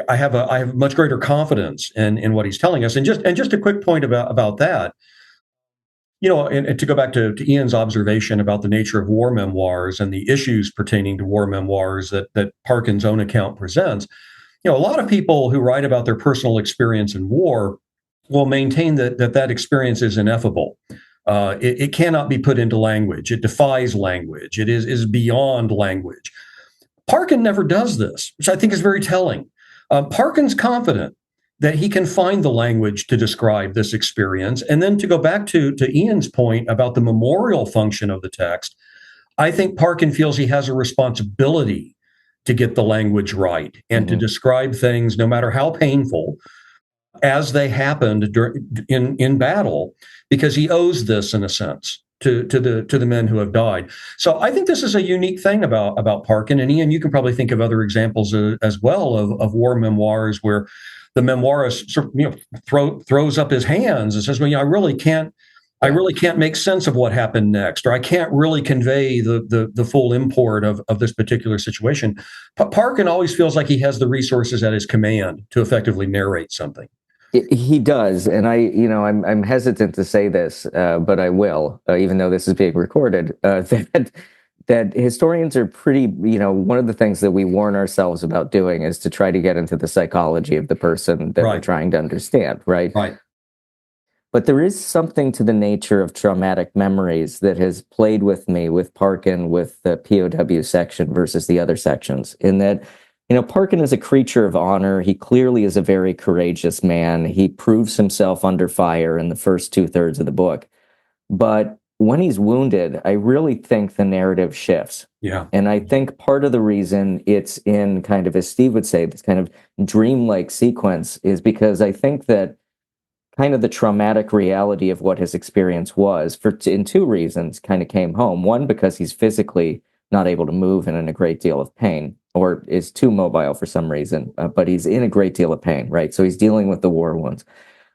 I have much greater confidence in what he's telling us. And just a quick point about that, and to go back to Ian's observation about the nature of war memoirs and the issues pertaining to war memoirs that Parkin's own account presents. A lot of people who write about their personal experience in war will maintain that experience is ineffable. It cannot be put into language. It defies language. It is beyond language. Parkin never does this, which I think is very telling. Parkin's confident that he can find the language to describe this experience. And then to go back to Ian's point about the memorial function of the text, I think Parkin feels he has a responsibility to get the language right and to describe things, no matter how painful, as they happened in battle, because he owes this, in a sense, to the men who have died. So I think this is a unique thing about Parkin. And Ian, you can probably think of other examples as well of war memoirs where the memoirist throws up his hands and says, "Well, I really can't make sense of what happened next, or I can't really convey the full import of this particular situation." Parkin always feels like he has the resources at his command to effectively narrate something. He does, and I'm hesitant to say this, but I will, even though this is being recorded. That historians are pretty. One of the things that we warn ourselves about doing is to try to get into the psychology of the person that we're trying to understand, right? Right. But there is something to the nature of traumatic memories that has played with me with Parkin, with the POW section versus the other sections, in that. Parkin is a creature of honor. He clearly is a very courageous man. He proves himself under fire in the first 2/3 of the book. But when he's wounded, I really think the narrative shifts. Yeah. And I think part of the reason it's in kind of, as Steve would say, this kind of dreamlike sequence is because I think that kind of the traumatic reality of what his experience was, in two reasons, kind of came home. One, because he's physically not able to move and in a great deal of pain, or is too mobile for some reason, but he's in a great deal of pain, right? So he's dealing with the war wounds.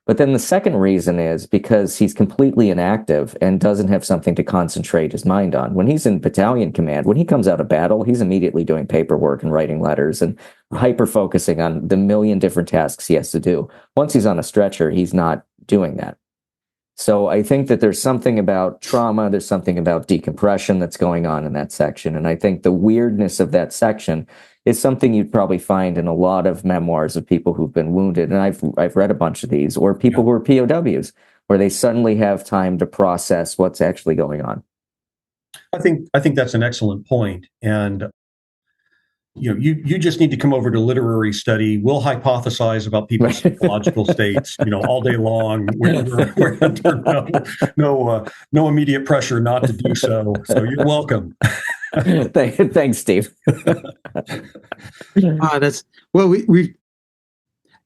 But then the second reason is because he's completely inactive and doesn't have something to concentrate his mind on. When he's in battalion command, when he comes out of battle, he's immediately doing paperwork and writing letters and hyper-focusing on the million different tasks he has to do. Once he's on a stretcher, he's not doing that. So I think that there's something about trauma, there's something about decompression that's going on in that section. And I think the weirdness of that section is something you'd probably find in a lot of memoirs of people who've been wounded. And I've read a bunch of these, or people who are POWs, where they suddenly have time to process what's actually going on. I think that's an excellent point. And you just need to come over to literary study. We'll hypothesize about people's psychological states, all day long. We're under no immediate pressure not to do so. So you're welcome. Thanks, Steve. That's well. We've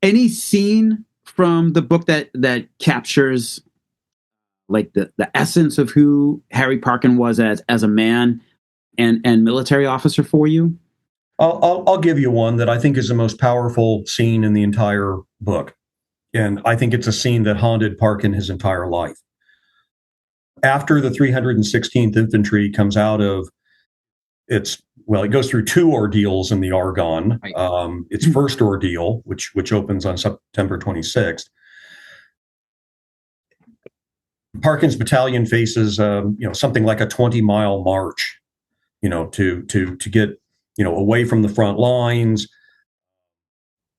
any scene from the book that captures like the essence of who Harry Parkin was as a man and military officer for you? I'll give you one that I think is the most powerful scene in the entire book. And I think it's a scene that haunted Parkin his entire life. After the 316th Infantry comes out of it goes through two ordeals in the Argonne. Right. Its first ordeal, which opens on September 26th. Parkin's battalion faces, something like a 20-mile march, to get, away from the front lines.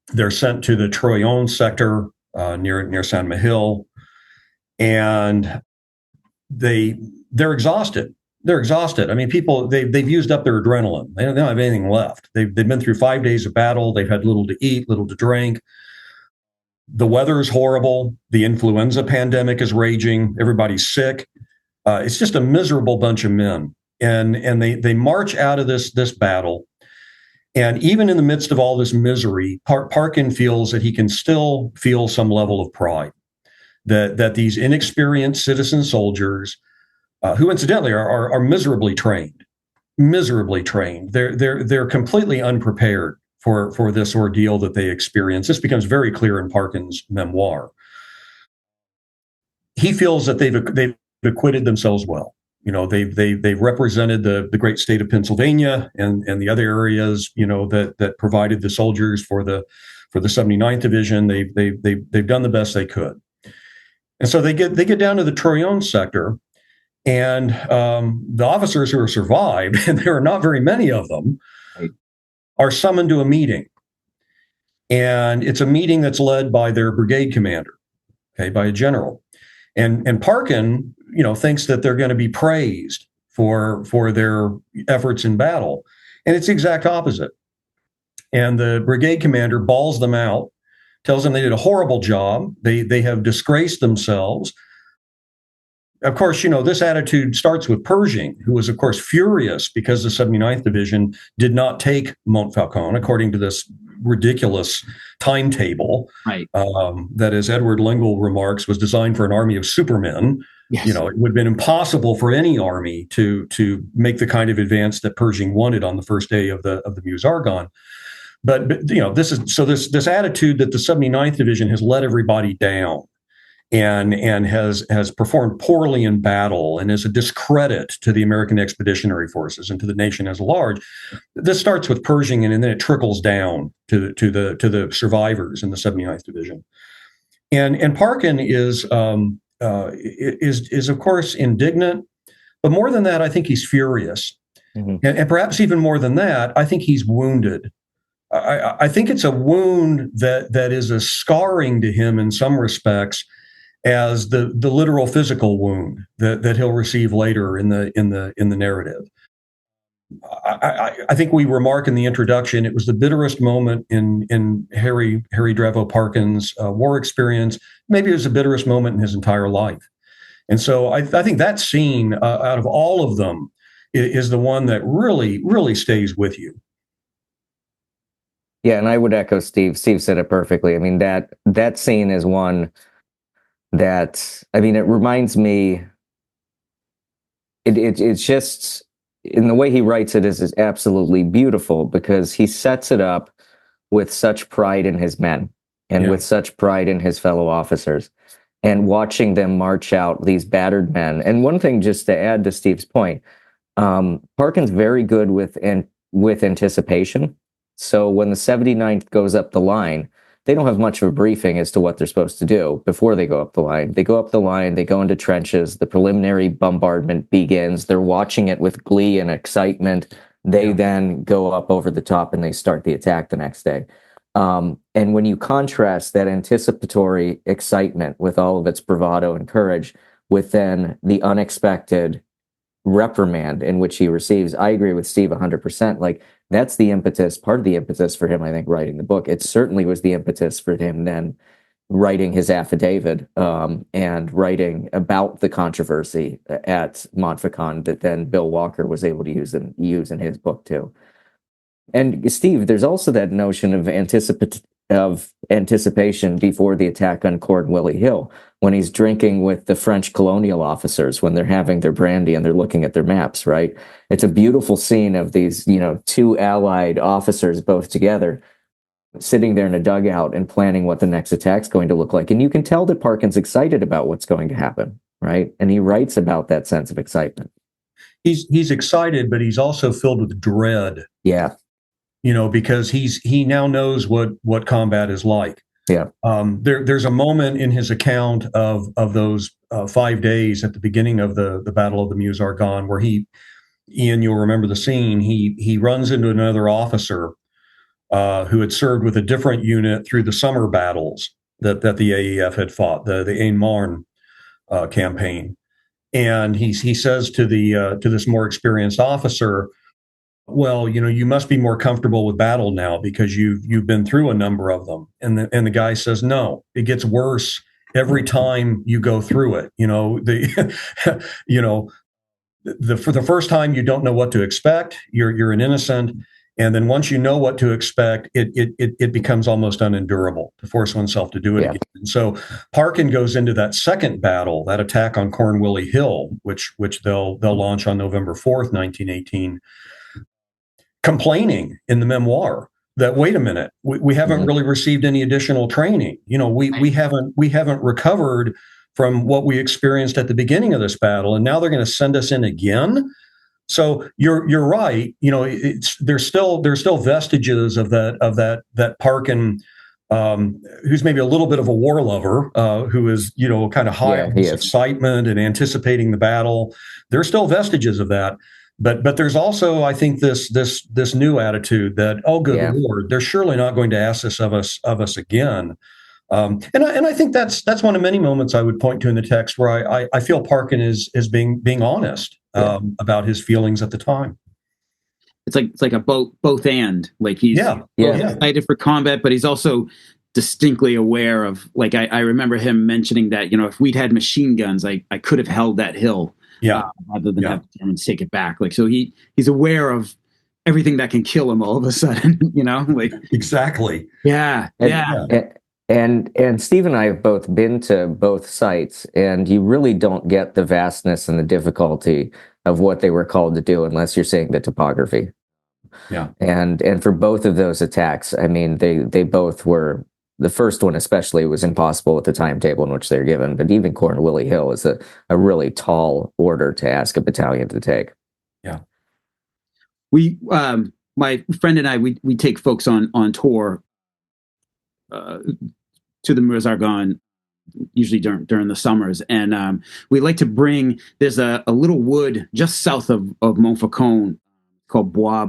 They're sent to the Troyon sector near Saint-Mihiel, and they're exhausted. They're exhausted. I mean, people they've used up their adrenaline. They don't have anything left. They've been through 5 days of battle. They've had little to eat, little to drink. The weather is horrible. The influenza pandemic is raging. Everybody's sick. It's just a miserable bunch of men. And they march out of this battle. And even in the midst of all this misery, Parkin feels that he can still feel some level of pride that these inexperienced citizen soldiers, who incidentally are miserably trained. They're completely unprepared for this ordeal that they experience. This becomes very clear in Parkin's memoir. He feels that they've acquitted themselves well. They've represented the great state of Pennsylvania and the other areas, that provided the soldiers for the 79th Division. They've done the best they could. And so they get down to the Troyon sector, and the officers who are survived, and there are not very many of them, right, are summoned to a meeting. And it's a meeting that's led by their brigade commander, by a general. And Parkin, thinks that they're going to be praised for their efforts in battle. And it's the exact opposite. And the brigade commander bawls them out, tells them they did a horrible job. They have disgraced themselves. Of course, this attitude starts with Pershing, who was, of course, furious because the 79th Division did not take Mountfaucon according to this ridiculous timetable, right, that, as Edward Lingle remarks, was designed for an army of supermen. Yes. It would have been impossible for any army to make the kind of advance that Pershing wanted on the first day of the Meuse-Argonne. But this attitude that the 79th Division has let everybody down and has performed poorly in battle and is a discredit to the American Expeditionary Forces and to the nation as large. This starts with Pershing, and then it trickles down to the survivors in the 79th Division. And Parkin is of course indignant, but more than that, I think he's furious, and perhaps even more than that, I think he's wounded. I think it's a wound that is as scarring to him in some respects as the literal physical wound that he'll receive later in the narrative. I think we remark in the introduction, it was the bitterest moment in Harry Dravo Parkin's war experience. Maybe it was the bitterest moment in his entire life. And so I think that scene, out of all of them, is the one that really, really stays with you. Yeah, and I would echo Steve. Steve said it perfectly. I mean, that scene is one that, I mean, it reminds me, it's just, in the way he writes it is absolutely beautiful, because he sets it up with such pride in his men and with such pride in his fellow officers, and watching them march out, these battered men. And one thing, just to add to Steve's point, Parkin's very good with anticipation. So when the 79th goes up the line, they don't have much of a briefing as to what they're supposed to do before they go up the line. They go up the line, they go into trenches, the preliminary bombardment begins, they're watching it with glee and excitement. They then go up over the top and they start the attack the next day. And when you contrast that anticipatory excitement with all of its bravado and courage with then the unexpected reprimand in which he receives, I agree with Steve 100%. Like, that's the impetus, part of the impetus for him, I think, writing the book. It certainly was the impetus for him then writing his affidavit, and writing about the controversy at Mountfaucon that then Bill Walker was able to use in his book too. And Steve, there's also that notion of anticipation before the attack on Cornwallis Hill, when he's drinking with the French colonial officers when they're having their brandy and they're looking at their maps, right? It's a beautiful scene of these, two allied officers both together sitting there in a dugout and planning what the next attack's going to look like. And you can tell that Parkin's excited about what's going to happen, right? And he writes about that sense of excitement. He's excited, but he's also filled with dread. Yeah. Because he now knows what combat is like. Yeah. There's a moment in his account of those 5 days at the beginning of the Battle of the Meuse-Argonne where Ian, you'll remember the scene. He runs into another officer who had served with a different unit through the summer battles that the AEF had fought, the Aisne-Marne campaign, and he says to this more experienced officer, well, you must be more comfortable with battle now because you've been through a number of them. And the guy says, no, it gets worse every time you go through it. For the first time, you don't know what to expect. You're an innocent. And then once you know what to expect, it becomes almost unendurable to force oneself to do it again. And so Parkin goes into that second battle, that attack on Cornwallis Hill, which they'll launch on November 4th, 1918, complaining in the memoir that, wait a minute, we haven't really received any additional training. We haven't recovered from what we experienced at the beginning of this battle, and now they're going to send us in again. So you're right. There's still vestiges of that Parkin, who's maybe a little bit of a war lover, who is kind of high on this excitement and anticipating the battle. There's still vestiges of that, but there's also, I think, this new attitude that, oh, good Lord, they're surely not going to ask this of us again. And I think that's one of many moments I would point to in the text where I feel Parkin is being honest about his feelings at the time. It's like a both and, like he's excited for combat, but he's also distinctly aware of, like, I remember him mentioning that, if we'd had machine guns, I could have held that hill rather than have the Germans take it back. Like, so he's aware of everything that can kill him all of a sudden, like. Exactly. Yeah. And Steve and I have both been to both sites, and you really don't get the vastness and the difficulty of what they were called to do unless you're seeing the topography. Yeah. And for both of those attacks, I mean, they both were, the first one especially was impossible with the timetable in which they're given, but even Cornwallis Hill is a really tall order to ask a battalion to take. Yeah. We, my friend and I, we take folks on tour to the Meuse-Argonne, usually during the summers, and we like to bring. There's a little wood just south of Mountfaucon called Bois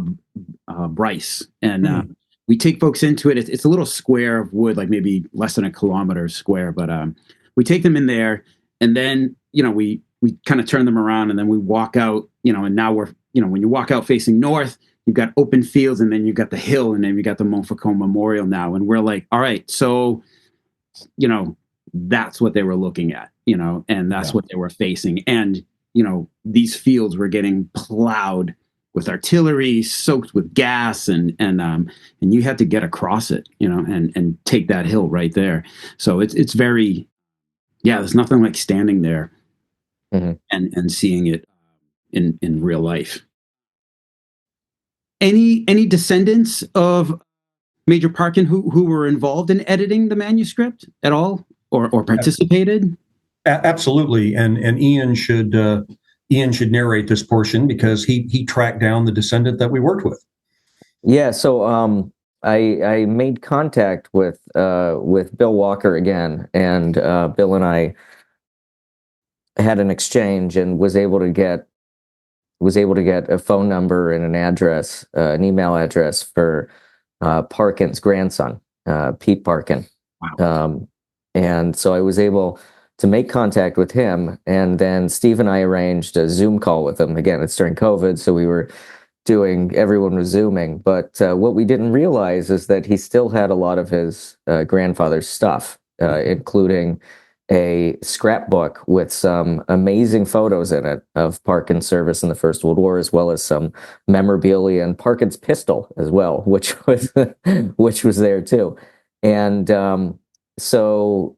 Brice, and we take folks into it. It's a little square of wood, like maybe less than a kilometer square, but we take them in there, and then we kind of turn them around, and then we walk out. And now we're when you walk out facing north, you've got open fields, and then you've got the hill, and then you got the Mountfaucon Memorial now. And we're like, all right, so, that's what they were looking at, and that's what they were facing. And, these fields were getting plowed with artillery, soaked with gas, and you had to get across it, and take that hill right there. So it's very, there's nothing like standing there and seeing it in real life. Any descendants of Major Parkin who were involved in editing the manuscript at all, or participated? Absolutely, and Ian should narrate this portion because he tracked down the descendant that we worked with. Yeah, so I made contact with Bill Walker again, and Bill and I had an exchange and was able to get a phone number and an address, an email address for Parkin's grandson, Pete Parkin. Wow. And so I was able to make contact with him. And then Steve and I arranged a Zoom call with him. Again, it's during COVID, so everyone was Zooming. But what we didn't realize is that he still had a lot of his grandfather's stuff, including a scrapbook with some amazing photos in it of Parkin's service in the First World War, as well as some memorabilia and Parkin's pistol as well, which was there too. And so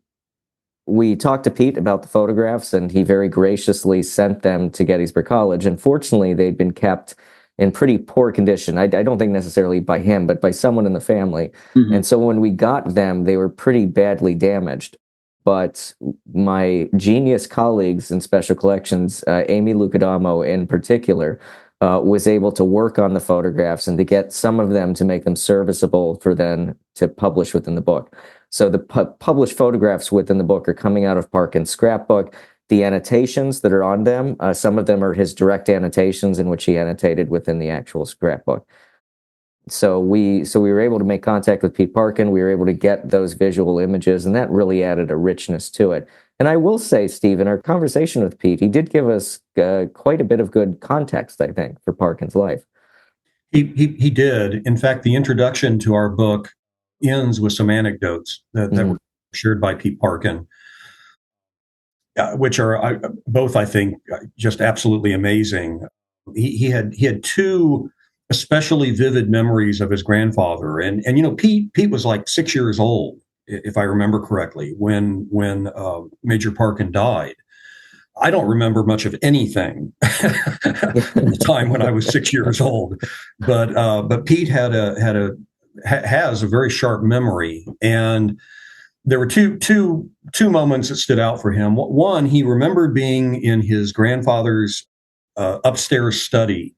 we talked to Pete about the photographs, and he very graciously sent them to Gettysburg College. Unfortunately, they'd been kept in pretty poor condition. I don't think necessarily by him, but by someone in the family. Mm-hmm. And so when we got them, they were pretty badly damaged. But my genius colleagues in special collections, Amy Lucadamo in particular, was able to work on the photographs and to get some of them to make them serviceable for then to publish within the book. So the published photographs within the book are coming out of Parkin's scrapbook. The annotations that are on them, some of them are his direct annotations in which he annotated within the actual scrapbook. So we were able to make contact with Pete Parkin. We were able to get those visual images, and that really added a richness to it. And I will say, Steve, in our conversation with Pete, he did give us quite a bit of good context, I think, for Parkin's life. He did. In fact, the introduction to our book ends with some anecdotes that were shared by Pete Parkin, which are both, I think, just absolutely amazing. He had two especially vivid memories of his grandfather, and Pete was like 6 years old, if I remember correctly, when Major Parkin died. I don't remember much of anything from the time when I was 6 years old, but Pete has a very sharp memory, and there were two moments that stood out for him. One, he remembered being in his grandfather's upstairs study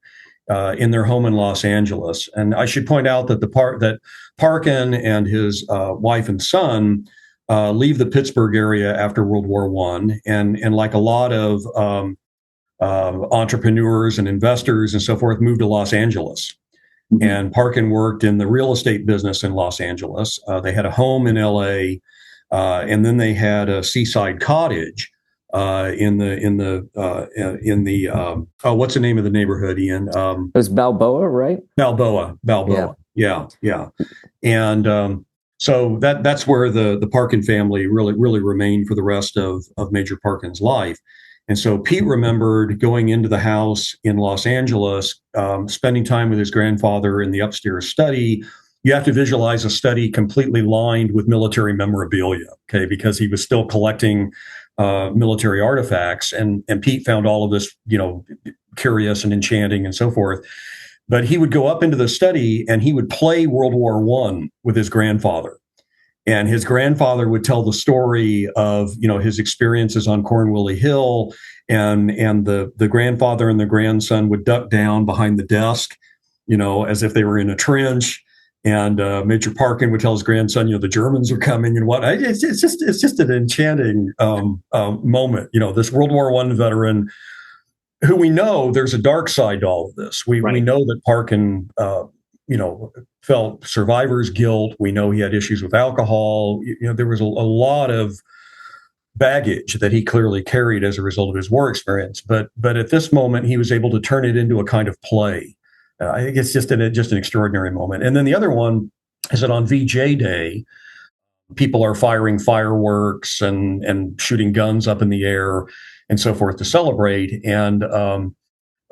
in their home in Los Angeles. And I should point out that that Parkin and his wife and son leave the Pittsburgh area after World War I, and like a lot of entrepreneurs and investors and so forth, moved to Los Angeles. Mm-hmm. And Parkin worked in the real estate business in Los Angeles. They had a home in LA, and then they had a seaside cottage in the what's the name of the neighborhood, Ian? It was Balboa, right? Balboa. Yeah. And so that's where the Parkin family really remained for the rest of Major Parkin's life. And so Pete remembered going into the house in Los Angeles, spending time with his grandfather in the upstairs study. You have to visualize a study completely lined with military memorabilia, okay, because he was still collecting military artifacts, and Pete found all of this, curious and enchanting and so forth. But he would go up into the study and he would play World War I with his grandfather. And his grandfather would tell the story of, his experiences on Cornwallis Hill, and the grandfather and the grandson would duck down behind the desk, as if they were in a trench. And Major Parkin would tell his grandson, the Germans are coming and what. It's just an enchanting moment. This World War I veteran, who we know there's a dark side to all of this. We know that Parkin, felt survivor's guilt. We know he had issues with alcohol. There was a lot of baggage that he clearly carried as a result of his war experience. But at this moment, he was able to turn it into a kind of play. I think it's just an extraordinary moment. And then the other one is that on VJ Day, people are firing fireworks and shooting guns up in the air and so forth to celebrate. And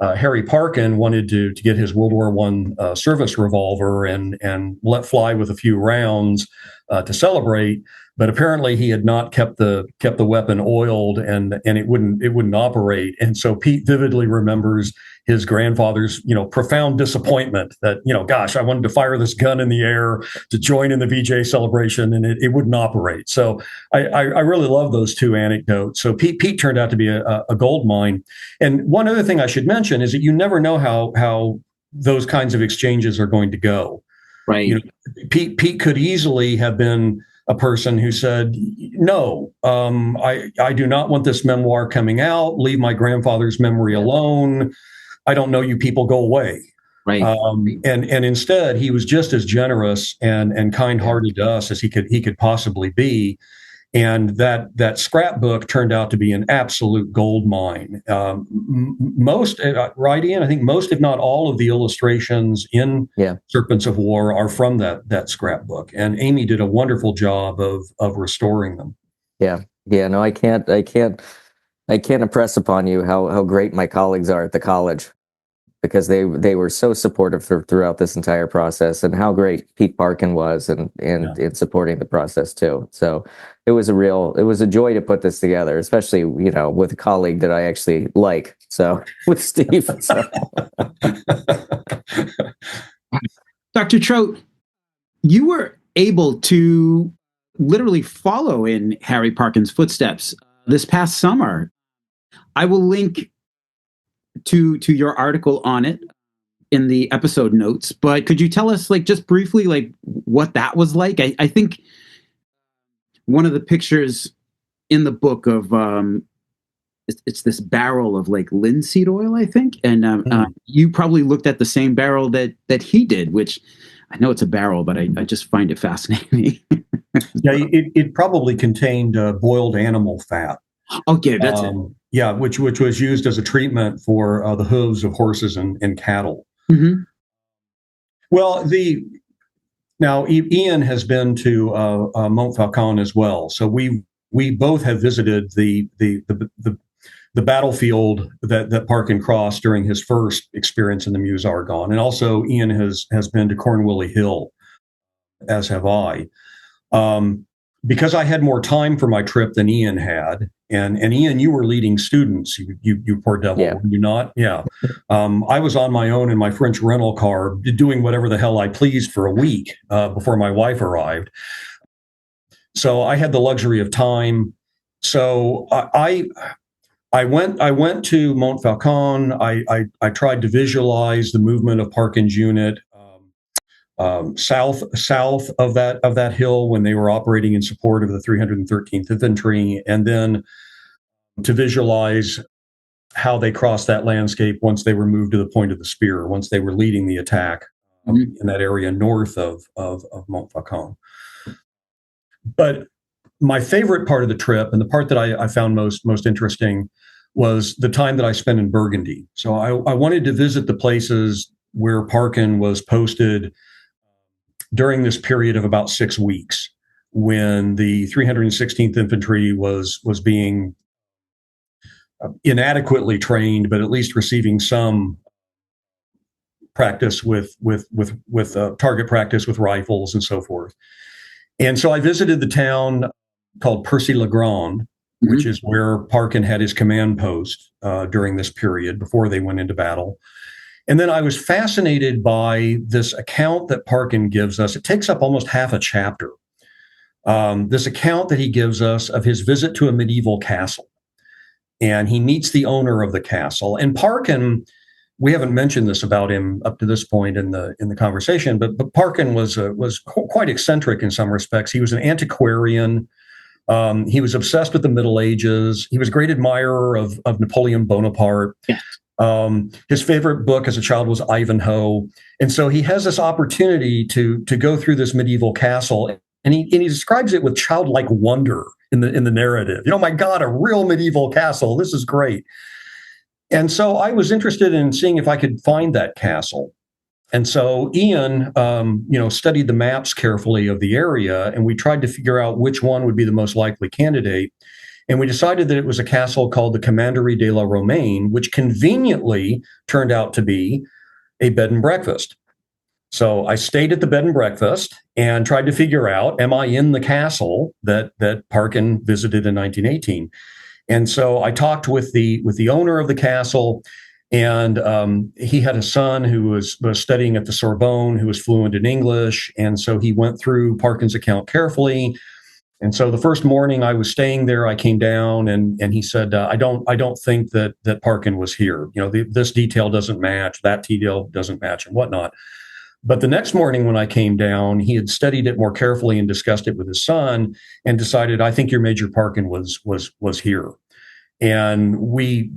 Harry Parkin wanted to get his World War I service revolver and let fly with a few rounds to celebrate. But apparently he had not kept the weapon oiled, and it wouldn't operate. And so Pete vividly remembers his grandfather's profound disappointment that gosh, I wanted to fire this gun in the air to join in the VJ celebration, and it wouldn't operate. So I really love those two anecdotes. So Pete turned out to be a gold mine. And one other thing I should mention is that you never know how those kinds of exchanges are going to go. Right. Pete could easily have been a person who said, no, I do not want this memoir coming out. Leave my grandfather's memory alone. I don't know you people, go away. Right. And instead, he was just as generous and kind-hearted to us as he could possibly be. And that scrapbook turned out to be an absolute gold mine. Most, right, Ian? I think most, if not all, of the illustrations in Serpents of War are from that scrapbook. And Amy did a wonderful job of restoring them. Yeah. No, I can't impress upon you how great my colleagues are at the college, because they were so supportive throughout this entire process, and how great Pete Parkin was in supporting the process too. So it was a joy to put this together, especially, with a colleague that I actually like. So with Steve. So. Dr. Trout, you were able to literally follow in Harry Parkin's footsteps this past summer. I will link to your article on it in the episode notes, but could you tell us, just briefly, what that was like? I think one of the pictures in the book of it's this barrel of linseed oil, I think, and you probably looked at the same barrel that he did, which I know it's a barrel, but I just find it fascinating. Yeah, it probably contained boiled animal fat. Okay, that's it. Yeah, which was used as a treatment for the hooves of horses and cattle. Mm-hmm. Well, now Ian has been to Mountfaucon as well, so we both have visited the battlefield that Parkin crossed during his first experience in the Meuse-Argonne, and also Ian has been to Cornwallis Hill, as have I. Because I had more time for my trip than Ian had, and Ian, you were leading students, you poor devil, were you not? Yeah. I was on my own in my French rental car, doing whatever the hell I pleased for a week before my wife arrived. So I had the luxury of time. So I went to Mountfaucon. I tried to visualize the movement of Parkin's unit. South of that hill when they were operating in support of the 313th Infantry, and then to visualize how they crossed that landscape once they were moved to the point of the spear, once they were leading the attack in that area north of Mountfaucon. But my favorite part of the trip, and the part that I found most interesting, was the time that I spent in Burgundy. So I wanted to visit the places where Parkin was posted during this period of about 6 weeks, when the 316th Infantry was being inadequately trained, but at least receiving some practice with target practice with rifles and so forth. And so I visited the town called Percy-le-Grand, which is where Parkin had his command post during this period before they went into battle. And then I was fascinated by this account that Parkin gives us. It takes up almost half a chapter. This account that he gives us of his visit to a medieval castle. And he meets the owner of the castle. And Parkin, we haven't mentioned this about him up to this point in the conversation, but Parkin was quite eccentric in some respects. He was an antiquarian. He was obsessed with the Middle Ages. He was a great admirer of Napoleon Bonaparte. Yeah. His favorite book as a child was Ivanhoe. And so he has this opportunity to go through this medieval castle, and he describes it with childlike wonder in the narrative. My God, a real medieval castle. This is great. And so I was interested in seeing if I could find that castle. And so Ian, studied the maps carefully of the area, and we tried to figure out which one would be the most likely candidate. And we decided that it was a castle called the Commanderie de la Romaine, which conveniently turned out to be a bed and breakfast. So I stayed at the bed and breakfast and tried to figure out, am I in the castle that Parkin visited in 1918? And so I talked with the owner of the castle, and he had a son who was studying at the Sorbonne, who was fluent in English. And so he went through Parkin's account carefully. And so the first morning I was staying there, I came down and he said, I don't think that Parkin was here. This detail doesn't match, that detail doesn't match, and whatnot. But the next morning when I came down, he had studied it more carefully and discussed it with his son and decided, I think your Major Parkin was here. And we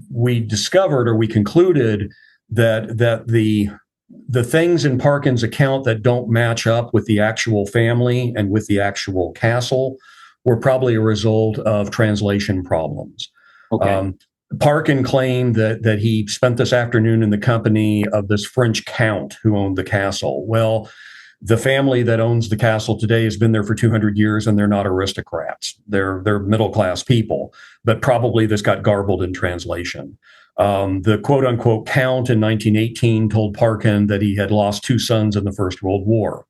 discovered, or we concluded, that the things in Parkin's account that don't match up with the actual family and with the actual castle were probably a result of translation problems. Okay. Parkin claimed that he spent this afternoon in the company of this French count who owned the castle. Well, the family that owns the castle today has been there for 200 years, and they're not aristocrats. They're middle class people, but probably this got garbled in translation. The quote unquote count in 1918 told Parkin that he had lost 2 sons in the First World War.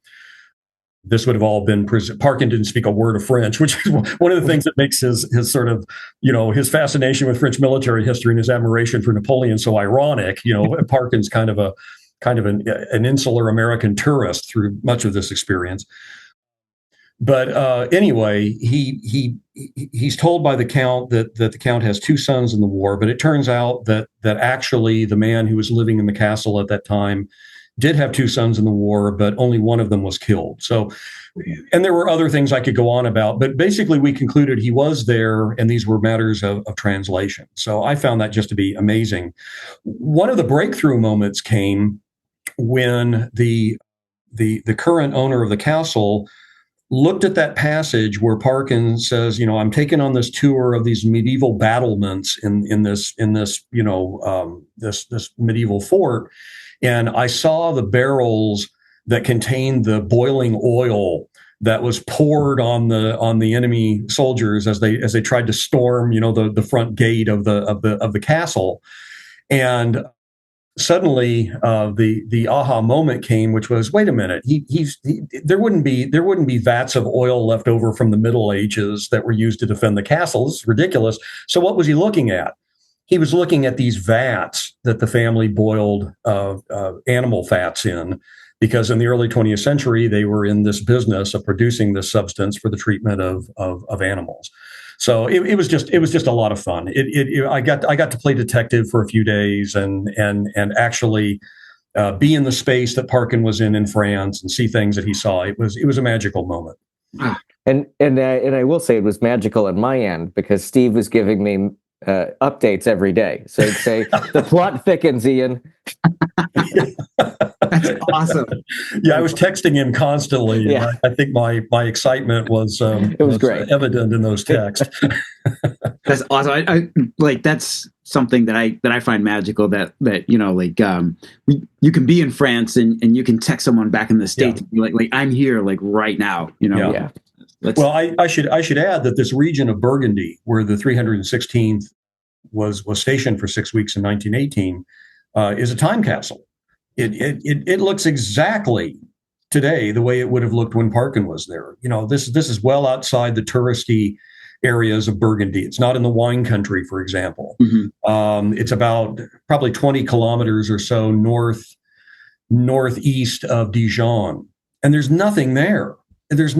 This would have all been Parkin didn't speak a word of French, which is one of the things that makes his sort of, his fascination with French military history and his admiration for Napoleon so ironic. Parkin's kind of an insular American tourist through much of this experience. But anyway, he's told by the count that the count has 2 sons in the war, but it turns out that actually the man who was living in the castle at that time did have 2 sons in the war, but only one of them was killed. So, and there were other things I could go on about, but basically we concluded he was there, and these were matters of translation. So I found that just to be amazing. One of the breakthrough moments came when the current owner of the castle looked at that passage where Parkin says, I'm taking on this tour of these medieval battlements in this this medieval fort. And I saw the barrels that contained the boiling oil that was poured on the enemy soldiers as they tried to storm, the front gate of the castle. And suddenly, the aha moment came, which was, wait a minute, there wouldn't be vats of oil left over from the Middle Ages that were used to defend the castle. This is ridiculous. So what was he looking at? He was looking at these vats that the family boiled animal fats in, because in the early 20th century, they were in this business of producing this substance for the treatment of animals. So it was just a lot of fun. I got to play detective for a few days and actually be in the space that Parkin was in France and see things that he saw. It was a magical moment. And I will say it was magical at my end, because Steve was giving me updates every day. So he'd say, the plot thickens, Ian. That's awesome. Yeah, I was texting him constantly. Yeah. I think my excitement was great. evident in those texts. That's awesome. I like, that's something that I find magical, that you can be in France and you can text someone back in the States and be like I'm here, like right now, Yeah. Well, I should add that this region of Burgundy, where the 316th was stationed for 6 weeks in 1918, is a time capsule. It looks exactly today the way it would have looked when Parkin was there. This is well outside the touristy areas of Burgundy. It's not in the wine country, for example. Mm-hmm. It's about probably 20 kilometers or so northeast of Dijon, and there's nothing there. There's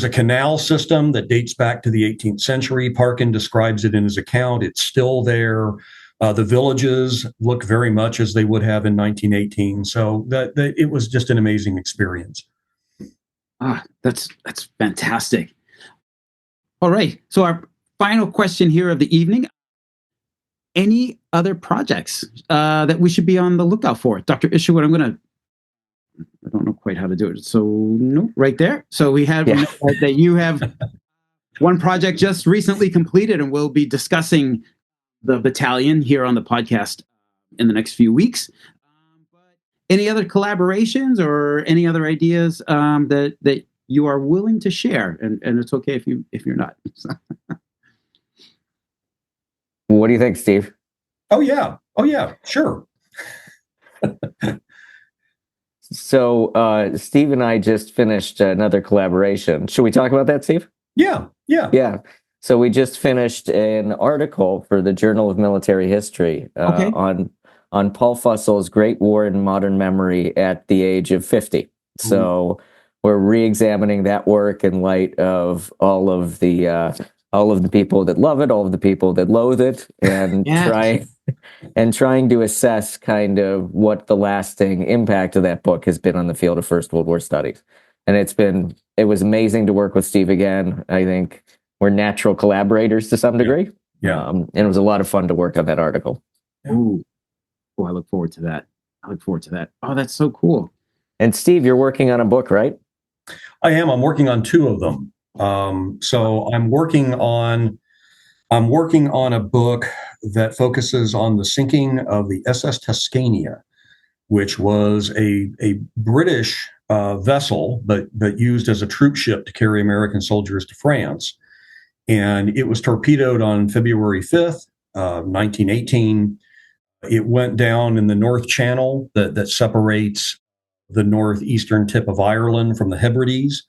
a canal system that dates back to the 18th century. Parkin describes it in his account. It's still there. The villages look very much as they would have in 1918. So that it was just an amazing experience. That's fantastic. All right. So our final question here of the evening: any other projects that we should be on the lookout for? Dr. Isherwood, I don't know quite how to do it. So no, right there. So we have that you have one project just recently completed, and we'll be discussing the battalion here on the podcast in the next few weeks. But any other collaborations or any other ideas that you are willing to share? And it's okay if you're not. What do you think, Steve? Oh yeah, sure. So Steve and I just finished another collaboration. Should we talk about that, Steve? Yeah. So we just finished an article for the Journal of Military History on Paul Fussell's Great War in Modern Memory at the age of 50. So we're re-examining that work in light of all of the people that love it, all of the people that loathe it, and trying to assess kind of what the lasting impact of that book has been on the field of First World War studies. And it was amazing to work with Steve again. I think we're natural collaborators to some degree. Yeah. And it was a lot of fun to work on that article. Oh, I look forward to that. Oh, that's so cool. And Steve, you're working on a book, right? I am. I'm working on 2 of them. So I'm working on a book that focuses on the sinking of the SS Tuscania, which was a British vessel, but used as a troop ship to carry American soldiers to France. And it was torpedoed on February 5th, 1918. It went down in the North Channel that separates the northeastern tip of Ireland from the Hebrides,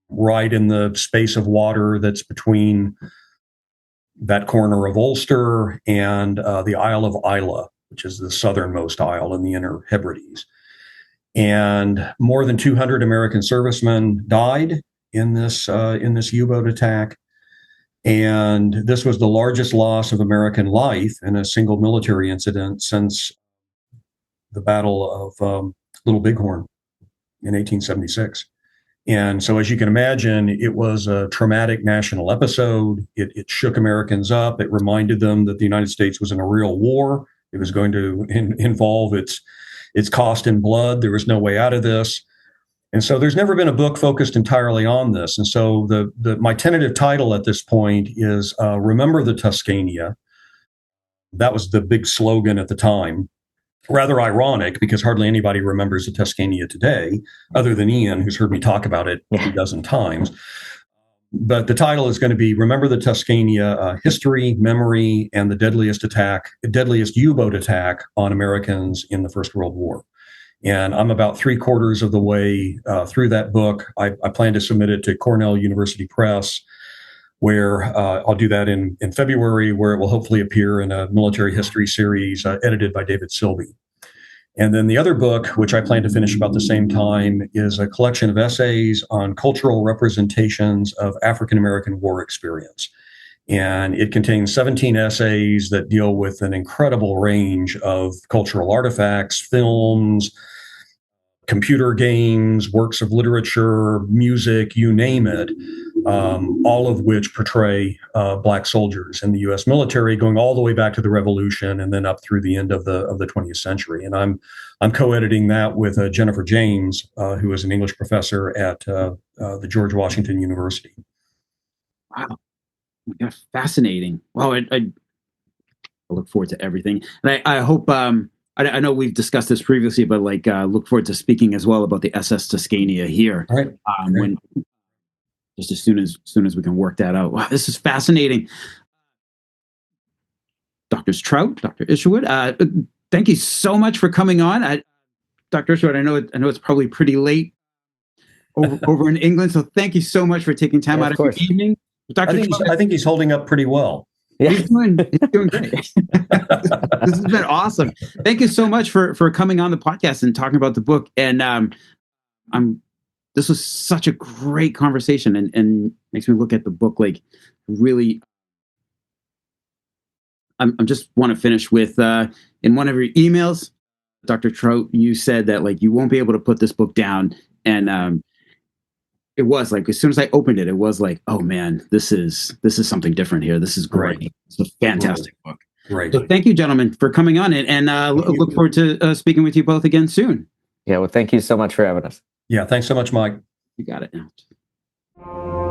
right in the space of water that's between that corner of Ulster and the Isle of Islay, which is the southernmost isle in the Inner Hebrides. And more than 200 American servicemen died in this U-boat attack. And this was the largest loss of American life in a single military incident since the Battle of Little Bighorn in 1876. And so, as you can imagine, it was a traumatic national episode. It shook Americans up. It reminded them that the United States was in a real war. It was going to involve its cost in blood. There was no way out of this. And so there's never been a book focused entirely on this. And so my tentative title at this point is Remember the Tuscania. That was the big slogan at the time. Rather ironic, because hardly anybody remembers the Tuscania today, other than Ian, who's heard me talk about it a dozen times. But the title is going to be Remember the Tuscania, History, Memory, and the deadliest U-boat attack on Americans in the First World War. And I'm about 3/4 of the way through that book. I plan to submit it to Cornell University Press, where I'll do that in February, where it will hopefully appear in a military history series edited by David Silby. And then the other book, which I plan to finish about the same time, is a collection of essays on cultural representations of African-American war experience. And it contains 17 essays that deal with an incredible range of cultural artifacts, films, computer games, works of literature, music, you name it, all of which portray Black soldiers in the U.S. military, going all the way back to the Revolution and then up through the end of the 20th century. And I'm co-editing that with Jennifer James, who is an English professor at the George Washington University. Wow. Yeah, fascinating. Wow, I look forward to everything, and I hope. I know we've discussed this previously, but look forward to speaking as well about the SS Tuscania here. All right. When just as soon as we can work that out. Wow, this is fascinating. Doctors Trout, Dr. Isherwood, thank you so much for coming on. Dr. Isherwood, I know it's probably pretty late over in England, so thank you so much for taking time out of your evening. Dr. I think he's holding up pretty well. Yeah. He's doing great. This has been awesome. Thank you so much for coming on the podcast and talking about the book. And this was such a great conversation, and makes me look at the book like really. I'm just want to finish with in one of your emails, Dr. Trout, you said that you won't be able to put this book down, and it was as soon as I opened it, it was oh man, this is something different here. This is great. Right. It's a fantastic book. Right. So thank you, gentlemen, for coming on, and look forward to speaking with you both again soon. Yeah. Well, thank you so much for having us. Yeah. Thanks so much, Mike. You got it now.